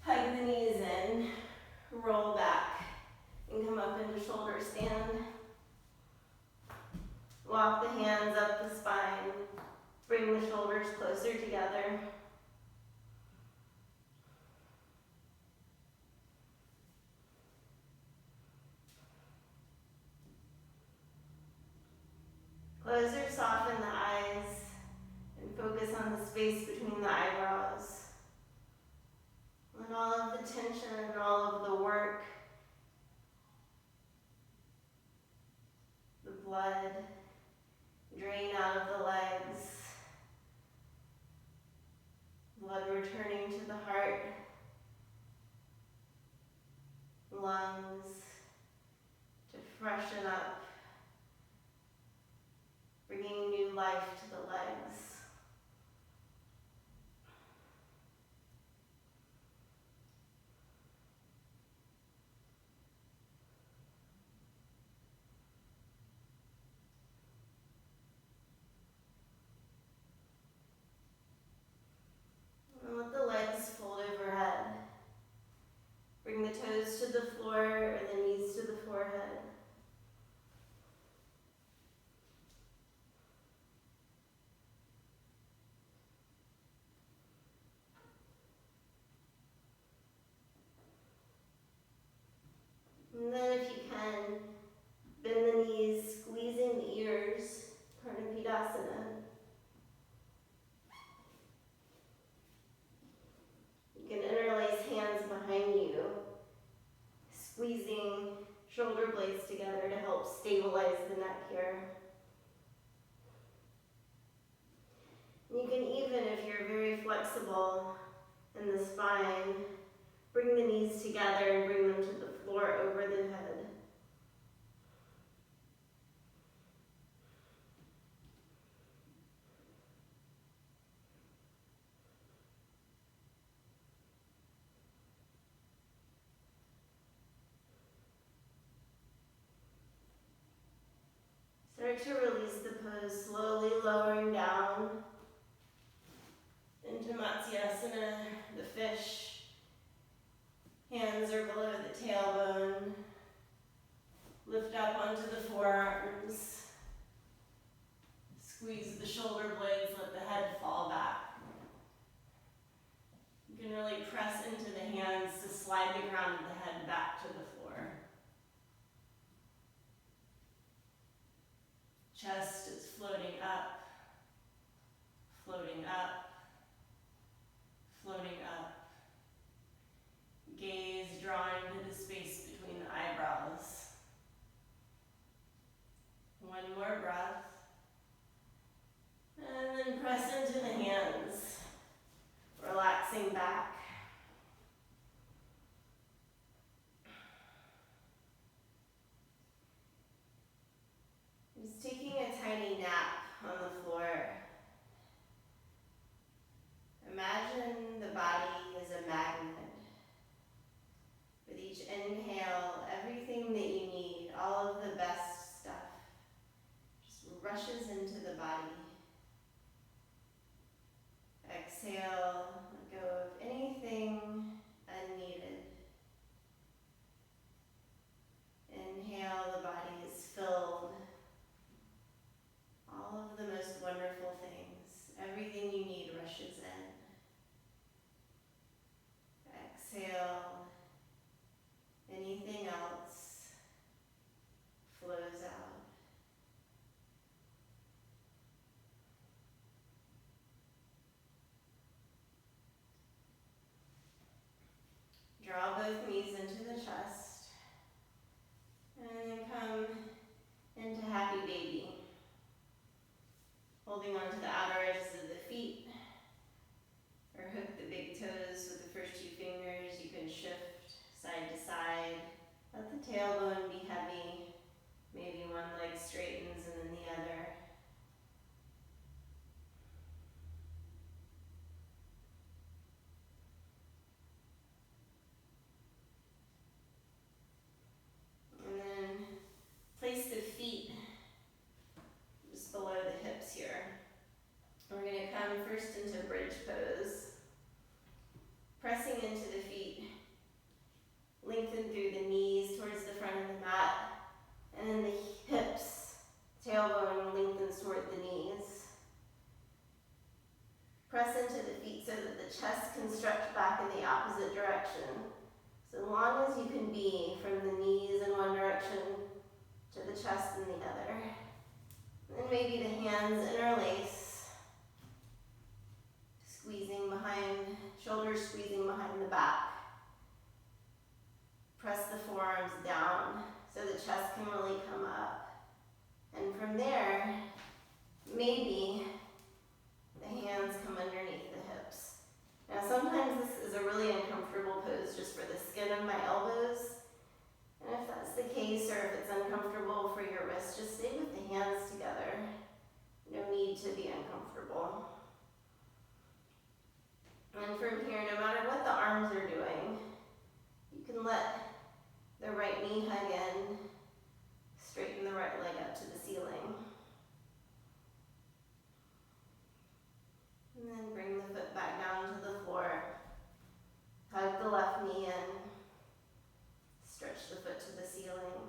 Hug the knees in, roll back. And come up into shoulder stand. Walk the hands up the spine. Bring the shoulders closer together. Close or soften the eyes and focus on the space between the eyebrows. Let all of the tension and all of the work, the blood, drain out of the legs. Blood returning to the heart, lungs, to freshen up, bringing new life to the legs. And let the legs fold overhead. Bring the toes to the floor or the knees to the forehead. And then if you can, bend the knees, squeezing the ears, Dharma-inspired. You can interlace hands behind you, squeezing shoulder blades together to help stabilize the neck here. You can even, if you're very flexible in the spine, bring the knees together and bring them to the floor over the head. pose, slowly lowering down into Matsyasana, the fish. Hands are below the tailbone. Lift up onto the forearms. Squeeze the shoulder blades, let the head fall back. You can really press into the hands to slide the crown of the head back to the floor. Chest is floating up, floating up, floating up. Gaze drawing to the space between the eyebrows. One more breath. And then press into the hands, relaxing back. Just taking a tiny nap on the floor. Imagine the body is a magnet. With each inhale, everything that you need, all of the best stuff, just rushes into the body. Exhale, let go of anything unneeded. Inhale, the body is filled. All of the most wonderful things, everything you need rushes in. Exhale, anything else flows out. Draw both knees into the chest, and then come into happy baby. Holding onto the outer edges of the feet, or hook the big toes with the first two fingers. You can shift side to side. Let the tailbone be heavy. Maybe one leg straightens and then the other. And then place the feet just below the hips here. We're going to come first into bridge pose. Pressing into the feet. Lengthen through the knees towards the front of the mat. And then the hips, tailbone lengthens toward the knees. Press into the feet so that the chest can stretch back in the opposite direction. So long as you can be from the knees in one direction to the chest in the other. And then maybe the hands interlace, squeezing behind, shoulders squeezing behind the back. Press the forearms down so the chest can really come up. And from there, maybe the hands come underneath the hips. Now sometimes this is a really uncomfortable pose just for the skin of my elbows. And if that's the case, or if it's uncomfortable for your wrists, just stay with the hands together. No need to be uncomfortable. And from here, no matter what the arms are doing, you can let the right knee hug in, straighten the right leg up to the ceiling. And then bring the foot back down to the floor. Hug the left knee in. Stretch the foot to the ceiling.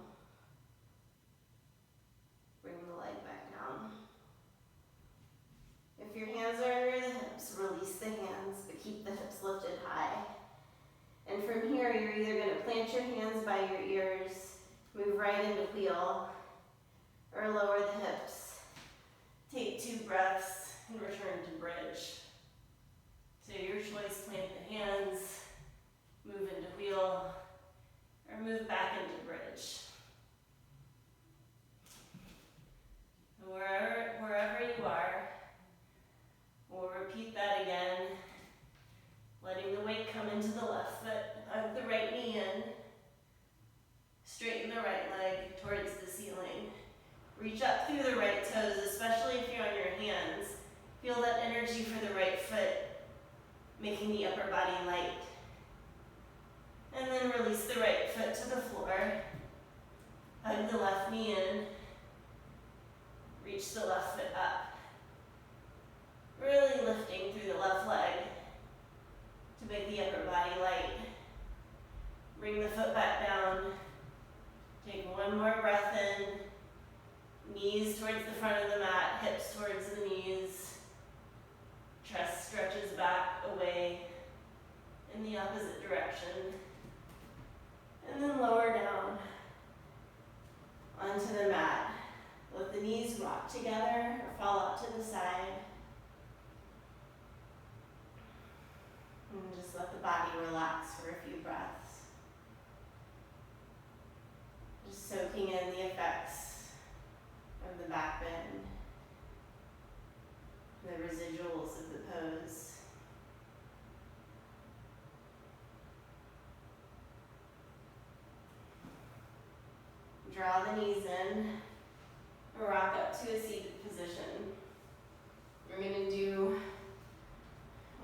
Bring the leg back down. If your hands are under the hips, release the hands, but keep the hips lifted high. And from here, you're either going to plant your hands by your ears, move right into wheel, or lower the hips. Take 2 breaths and return to bridge. So your choice, plant the hands, move into wheel, or move back into bridge. Wherever you are, we'll repeat that again. Letting the weight come into the left foot, hug the right knee in, straighten the right leg towards the ceiling. Reach up through the right toes, especially if you're on your hands. Feel that energy for the right foot, making the upper body light. And then release the right foot to the floor. Hug the left knee in. Reach the left foot back down. Take one more breath in. Knees towards the front of the mat, hips towards the knees. Chest stretches back away in the opposite direction. And then lower down onto the mat. Let the knees rock together or fall out to the side. And just let the body relax for a few breaths. Just soaking in the effects of the back bend, the residuals of the pose. Draw the knees in, rock up to a seated position. We're going to do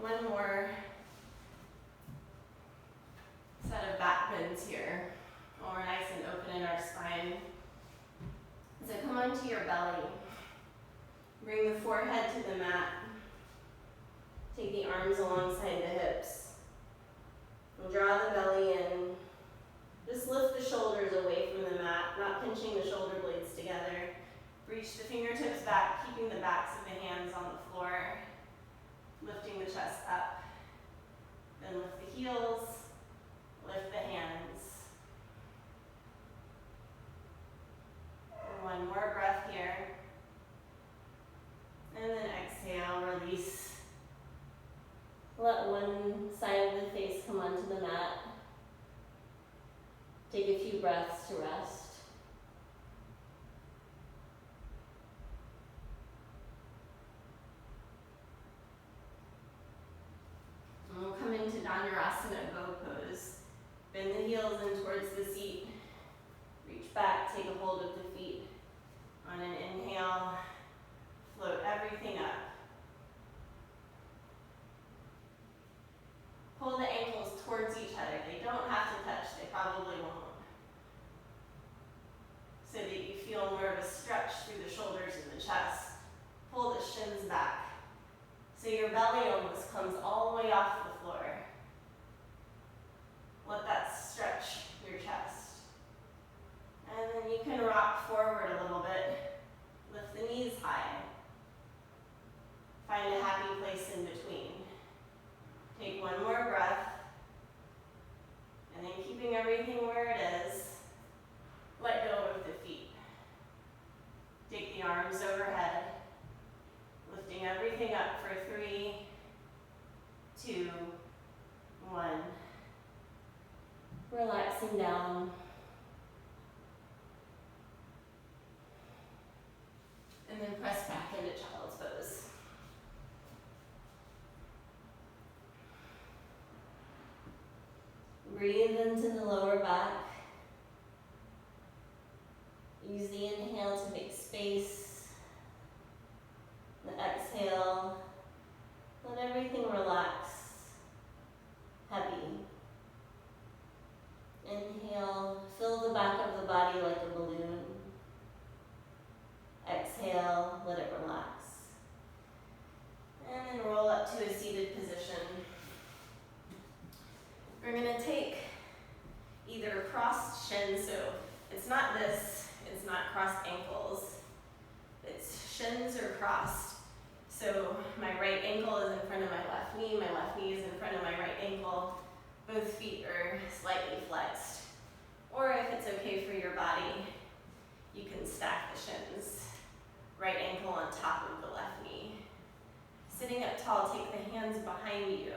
one more set of back bends here, while we're nice and open in our spine. So come onto your belly. Bring the forehead to the mat. Take the arms alongside the hips. And draw the belly in. Just lift the shoulders away from the mat, not pinching the shoulder blades together. Reach the fingertips back, keeping the backs of the hands on the floor. Lifting the chest up. Then lift the heels, lift the hands. And one more breath here. And then exhale, release. Let one side of the face come onto the mat. Take a few breaths to rest. And we'll come into Dharma-inspired bow pose. Bend the heels in towards the seat. Reach back, take a hold of the feet. On an inhale, float everything up. Pull the ankles towards each other. They don't have to touch, they probably won't. So that you feel more of a stretch through the shoulders and the chest. Pull the shins back. So your belly almost comes all the way off the floor. Let that stretch your chest. And then you can rock forward a little bit. Lift the knees high. Find a happy place in between. Take one more breath. And then keeping everything where it is, let go of the feet. Take the arms overhead. Lifting everything up for 3, 2, 1. Relaxing down. And then press back into child's pose. Breathe into the lower back. Use the inhale to make space. The exhale, let everything relax, heavy. Inhale, fill the back of the body like a balloon. Exhale, let it relax. And then roll up to a seated position. We're going to take either crossed shins, so it's not this, it's not crossed ankles. It's shins are crossed. So my right ankle is in front of my left knee is in front of my right ankle. Both feet are slightly flexed. Or if it's okay for your body, you can stack the shins. Right ankle on top of the left knee. Sitting up tall, take the hands behind you.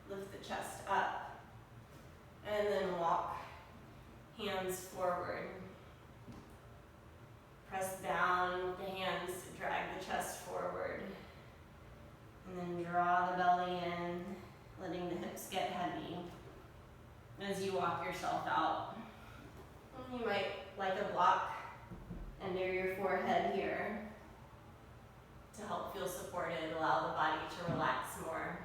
Lift the chest up. And then walk hands forward. Press down with the hands to drag the chest forward. And then draw the belly in, letting the hips get heavy as you walk yourself out. And you might like a block under your forehead here to help feel supported, allow the body to relax more.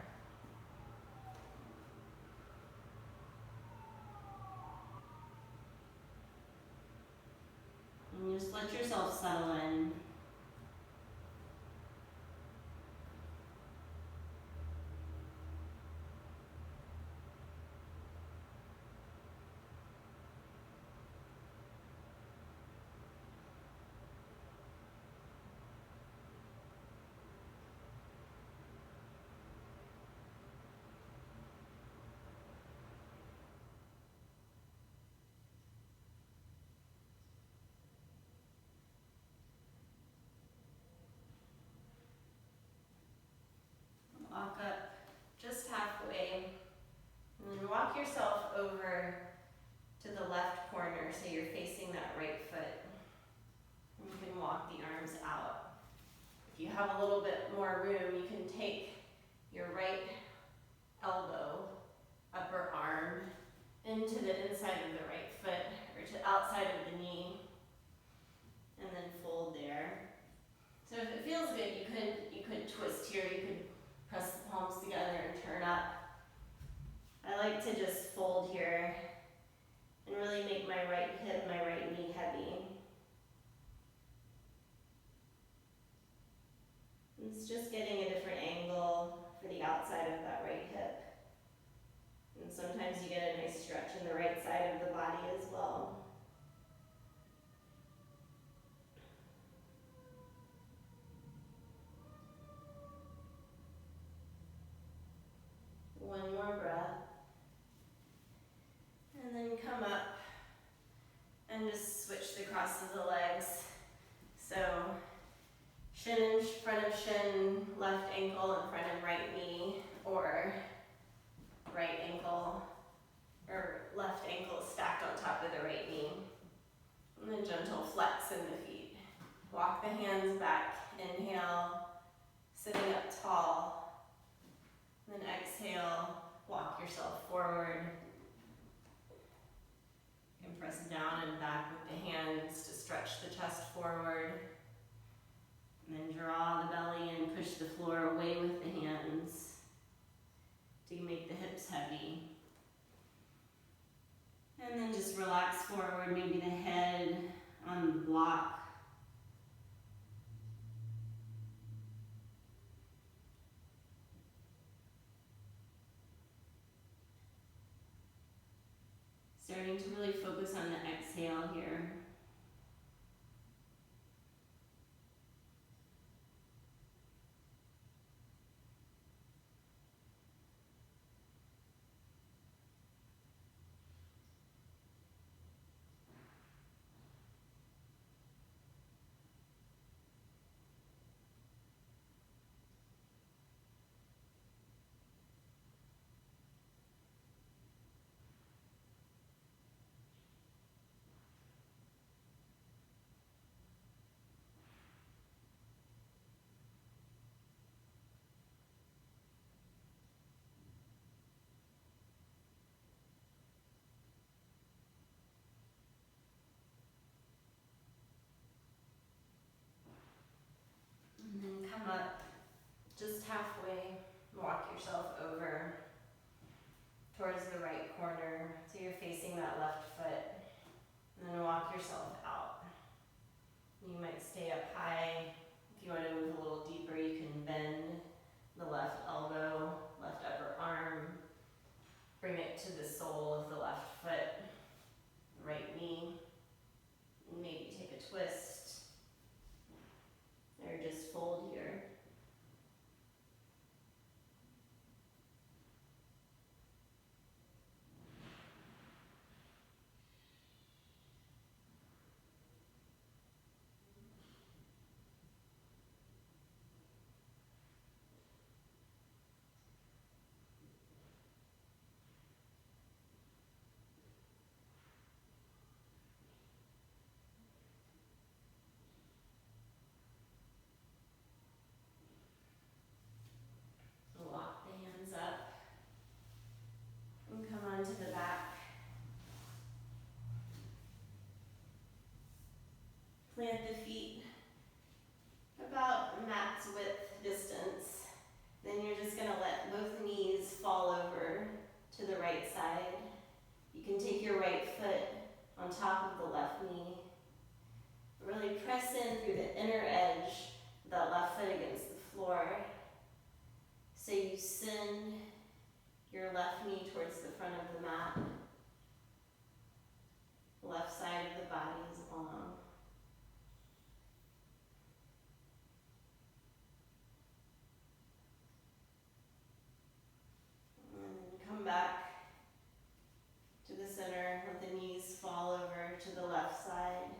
And just let yourself settle in. If you have a little bit more room, you can take your right elbow, upper arm, into the inside of the right foot, or to outside of the knee, and then fold there. So if it feels good, you could twist here, you could press the palms together and turn up. I like to just fold here and really make my right hip, my right knee heavy. It's just getting a different angle for the outside of that right hip. And sometimes you get a nice stretch in the right side of the body as well. One more breath. And then come up and just switch the crosses of the legs. So shin in front of shin, left ankle in front of right knee, or right ankle or left ankle stacked on top of the right knee. And then gentle flex in the feet. Walk the hands back, inhale, sitting up tall. Then exhale, walk yourself forward. You can press down and back with the hands to stretch the chest forward. And then draw the belly and push the floor away with the hands to make the hips heavy. And then just relax forward, maybe the head on the block. Starting to really focus on the exhale here. And then come up just halfway, walk yourself over towards the right corner so you're facing that left foot. And then walk yourself out. You might stay up high. If you want to move a little deeper, you can bend the left elbow, left upper arm. Bring it to the sole of the left foot, right knee. And maybe take a twist. Or just fold here. Walk the hands up and come onto the back. Plant the feet about max width distance. Then you're just going to let both knees fall over to the right side. You can take your right foot on top of the left knee. Really press in through the inner edge of that left foot against the floor. So you send your left knee towards the front of the mat. Left side of the body is long. And come back to the center, let the knees fall over to the left side.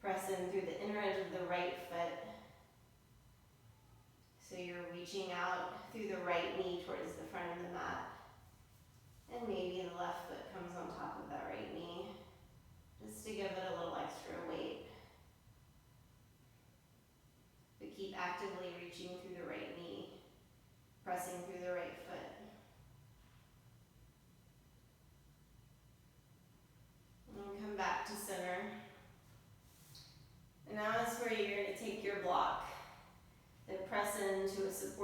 Press in through the inner edge of the right foot. So you're reaching out through the right knee towards the front of the mat. And maybe the left foot comes on top of that right knee, just to give it a little extra weight. But keep active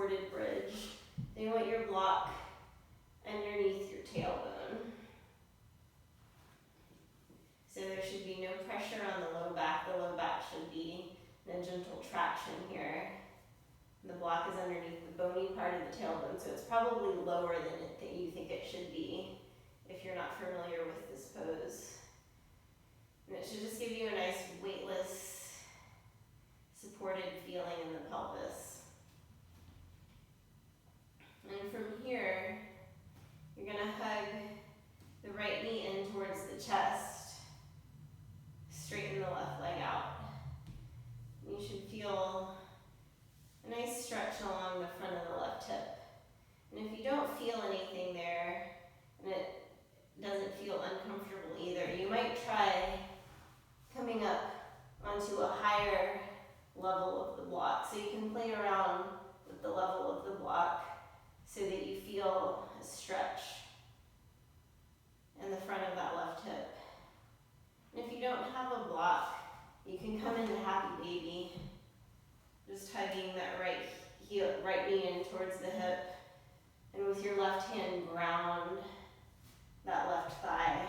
supported bridge. So you want your block underneath your tailbone. So there should be no pressure on the low back. The low back should be in a gentle traction here. The block is underneath the bony part of the tailbone, so it's probably lower than you think it should be if you're not familiar with this pose. And it should just give you a nice weightless, supported feeling in the pelvis. And from here, you're going to hug the right knee in towards the chest. Straighten the left leg out. You should feel a nice stretch along the front of the left hip. And if you don't feel anything there, and it doesn't feel uncomfortable either, you might try coming up onto a higher level of the block. So you can play around with the level of the block so that you feel a stretch in the front of that left hip. And if you don't have a block, you can come into happy baby, just hugging that right knee in towards the hip, and with your left hand ground that left thigh.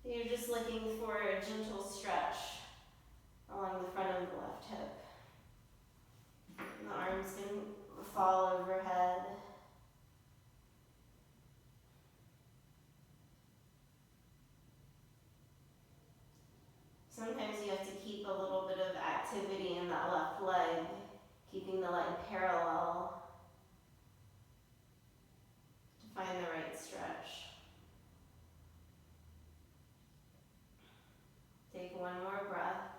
You're just looking for a gentle stretch along the front of the left hip. And the arms can fall overhead. Sometimes you have to keep a little bit of activity in that left leg, keeping the leg parallel to find the right stretch. Take one more breath.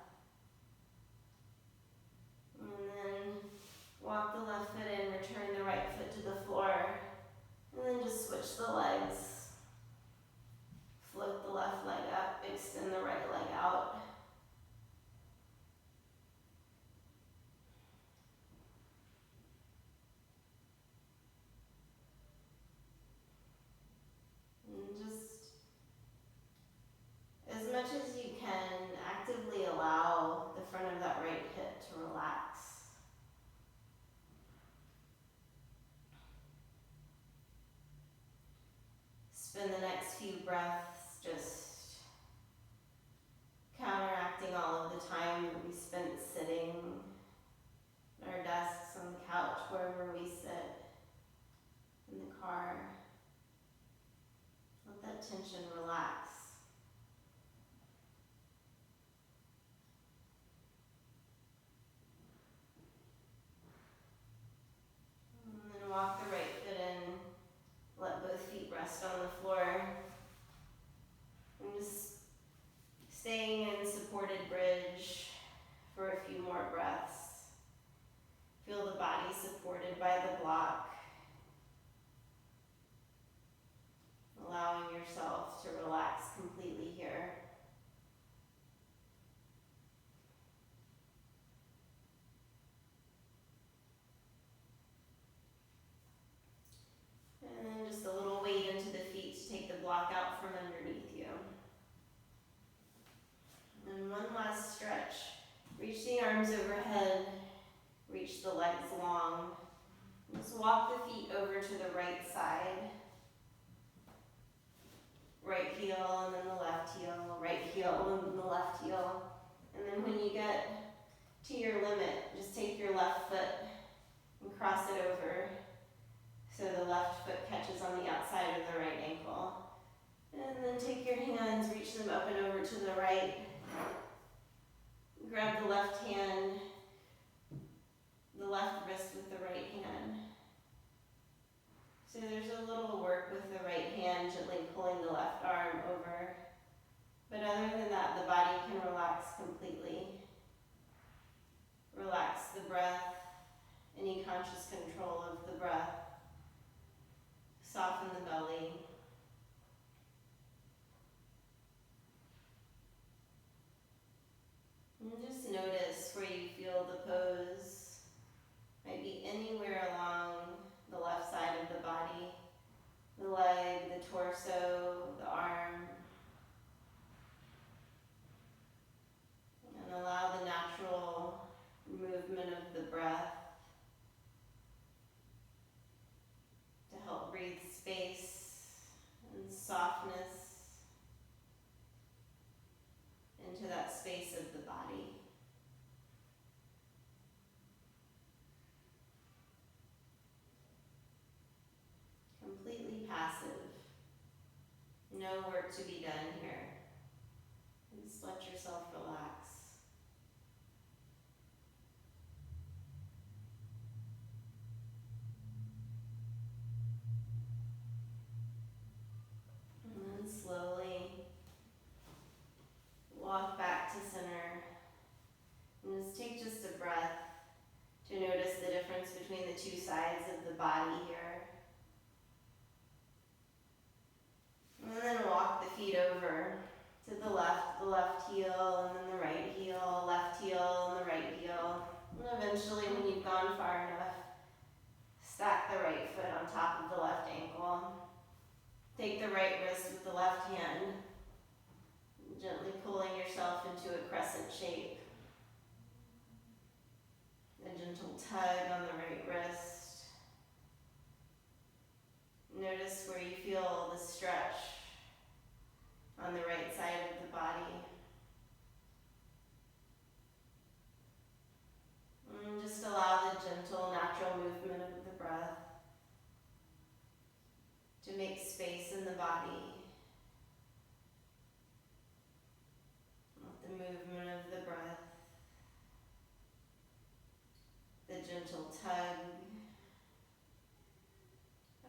And then walk the left foot in, return the right foot to the floor, and then just switch the legs. Float the left leg up, extend the right leg out. As much as you can, actively allow the front of that right hip to relax. Spend the next few breaths just counteracting all of the time that we spent sitting at our desks, on the couch, wherever we sit, in the car. Let that tension relax. Walk the right foot in, let both feet rest on the floor. And just staying in supported bridge for a few more breaths. Feel the body supported by the block. Allowing yourself to relax completely here. And then just a little weight into the feet to take the block out from underneath you. And one last stretch. Reach the arms overhead. Reach the legs long. Just walk the feet over to the right side. Right heel and then the left heel. Right heel and then the left heel. And then when you get to your limit, just take your left foot and cross it over. So the left foot catches on the outside of the right ankle. And then take your hands, reach them up and over to the right. Grab the left hand, the left wrist with the right hand. So there's a little work with the right hand, gently pulling the left arm over. But other than that, the body can relax completely. Relax the breath, any conscious control of the breath. Soften the belly. And just notice where you feel the pose. Might be anywhere along the left side of the body. The leg, the torso, the arm. And allow the natural movement of the breath softness into that space of the body. Completely passive. No work to be done here. Just let yourself relax. And then slowly walk back to center. And just take just a breath to notice the difference between the two sides of the body here. And then walk the feet over to the left heel, and then the right heel, left heel, and the right heel. And eventually, when you've gone far enough, stack the right foot on top of the left ankle. Take the right wrist with the left hand, gently pulling yourself into a crescent shape. A gentle tug on the right wrist. Notice where you feel the stretch on the right side of the body. And just allow the gentle, natural movement of the breath to make space in the body. Let the movement of the breath, the gentle tug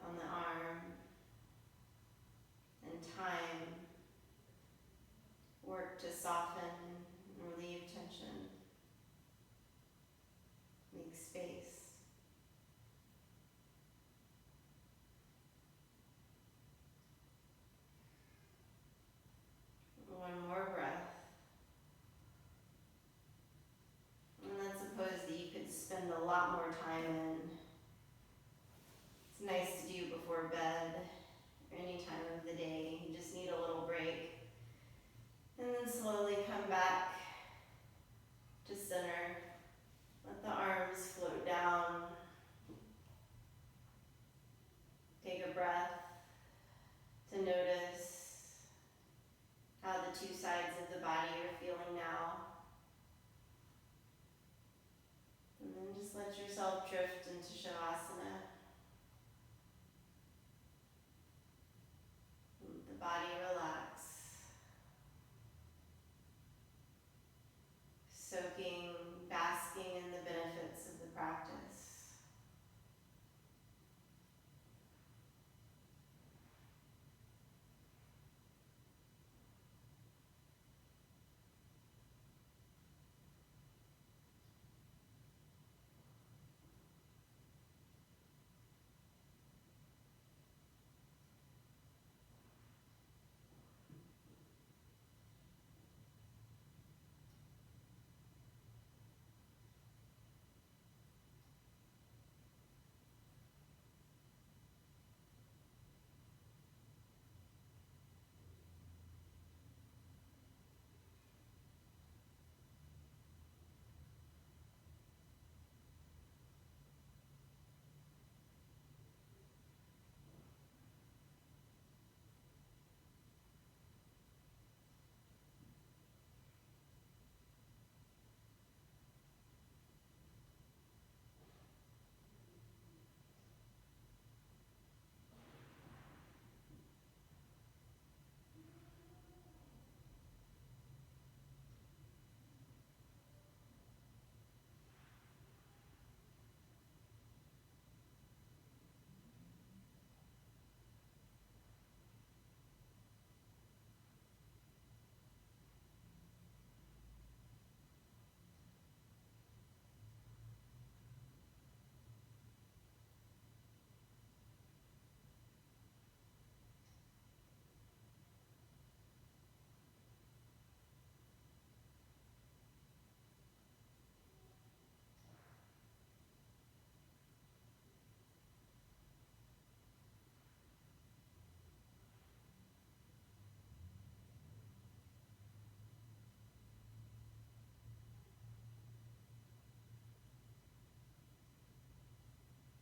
on the arm, and time work to soften and relieve tension. Make space. One more breath. And let's suppose that you could spend a lot more time in. It's nice to do before bed or any time of the day. You just need a little break. And then slowly come back to center. Let the arms float down. Take a breath to notice how the two sides of the body are feeling now. And then just let yourself drift into Shavasana. Let the body relax. Soaking, basking in the benefits of the practice.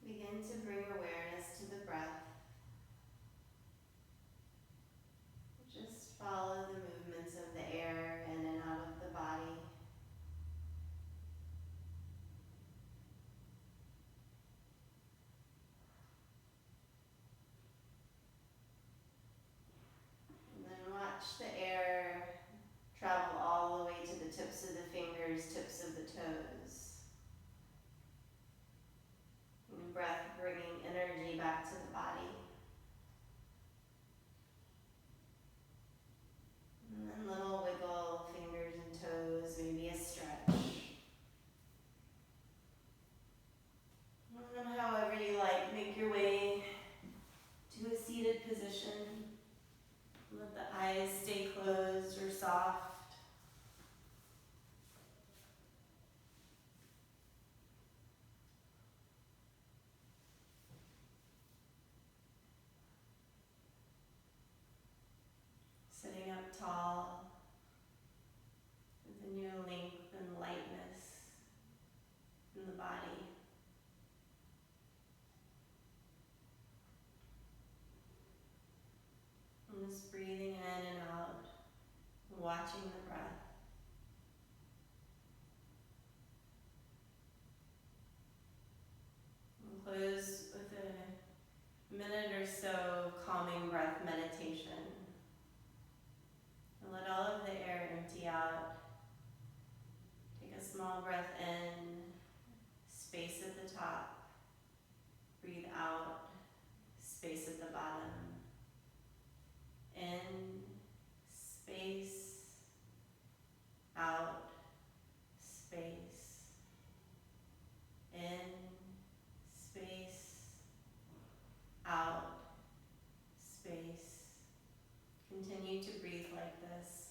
Begin to bring awareness to the breath. watching the breath. And close with a minute or so calming breath meditation. And let all of the air empty out. Take a small breath in, space at the top. Breathe out, space at the bottom. In, space, out, space. In, space, out, space. Continue to breathe like this.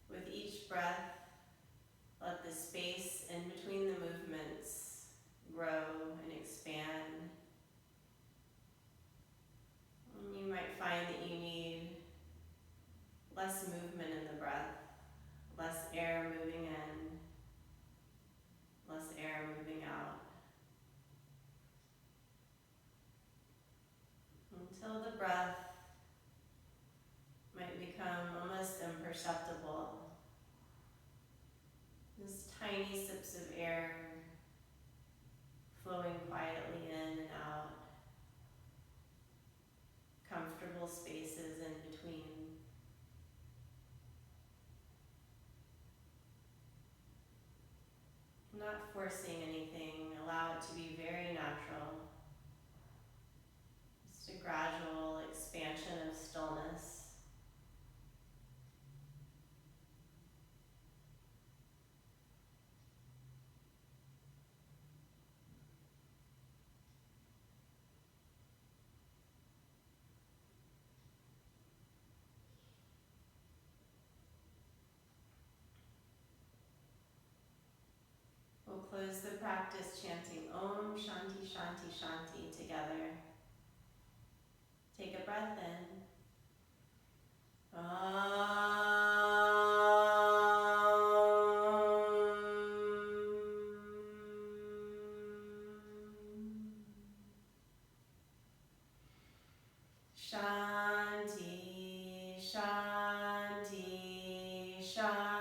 With each breath, let the space in between the movements grow and expand. And you might find that you need less movement in the breath, less air moving in, less air moving out. Until the breath might become almost imperceptible. Just tiny sips of air flowing quietly in and out. Comfortable spaces in between. Not forcing anything, allow it to be very natural. Just a gradual expansion of stillness. We'll close the practice chanting Om Shanti Shanti Shanti together. Take a breath in. Shanti, Shanti, Shanti.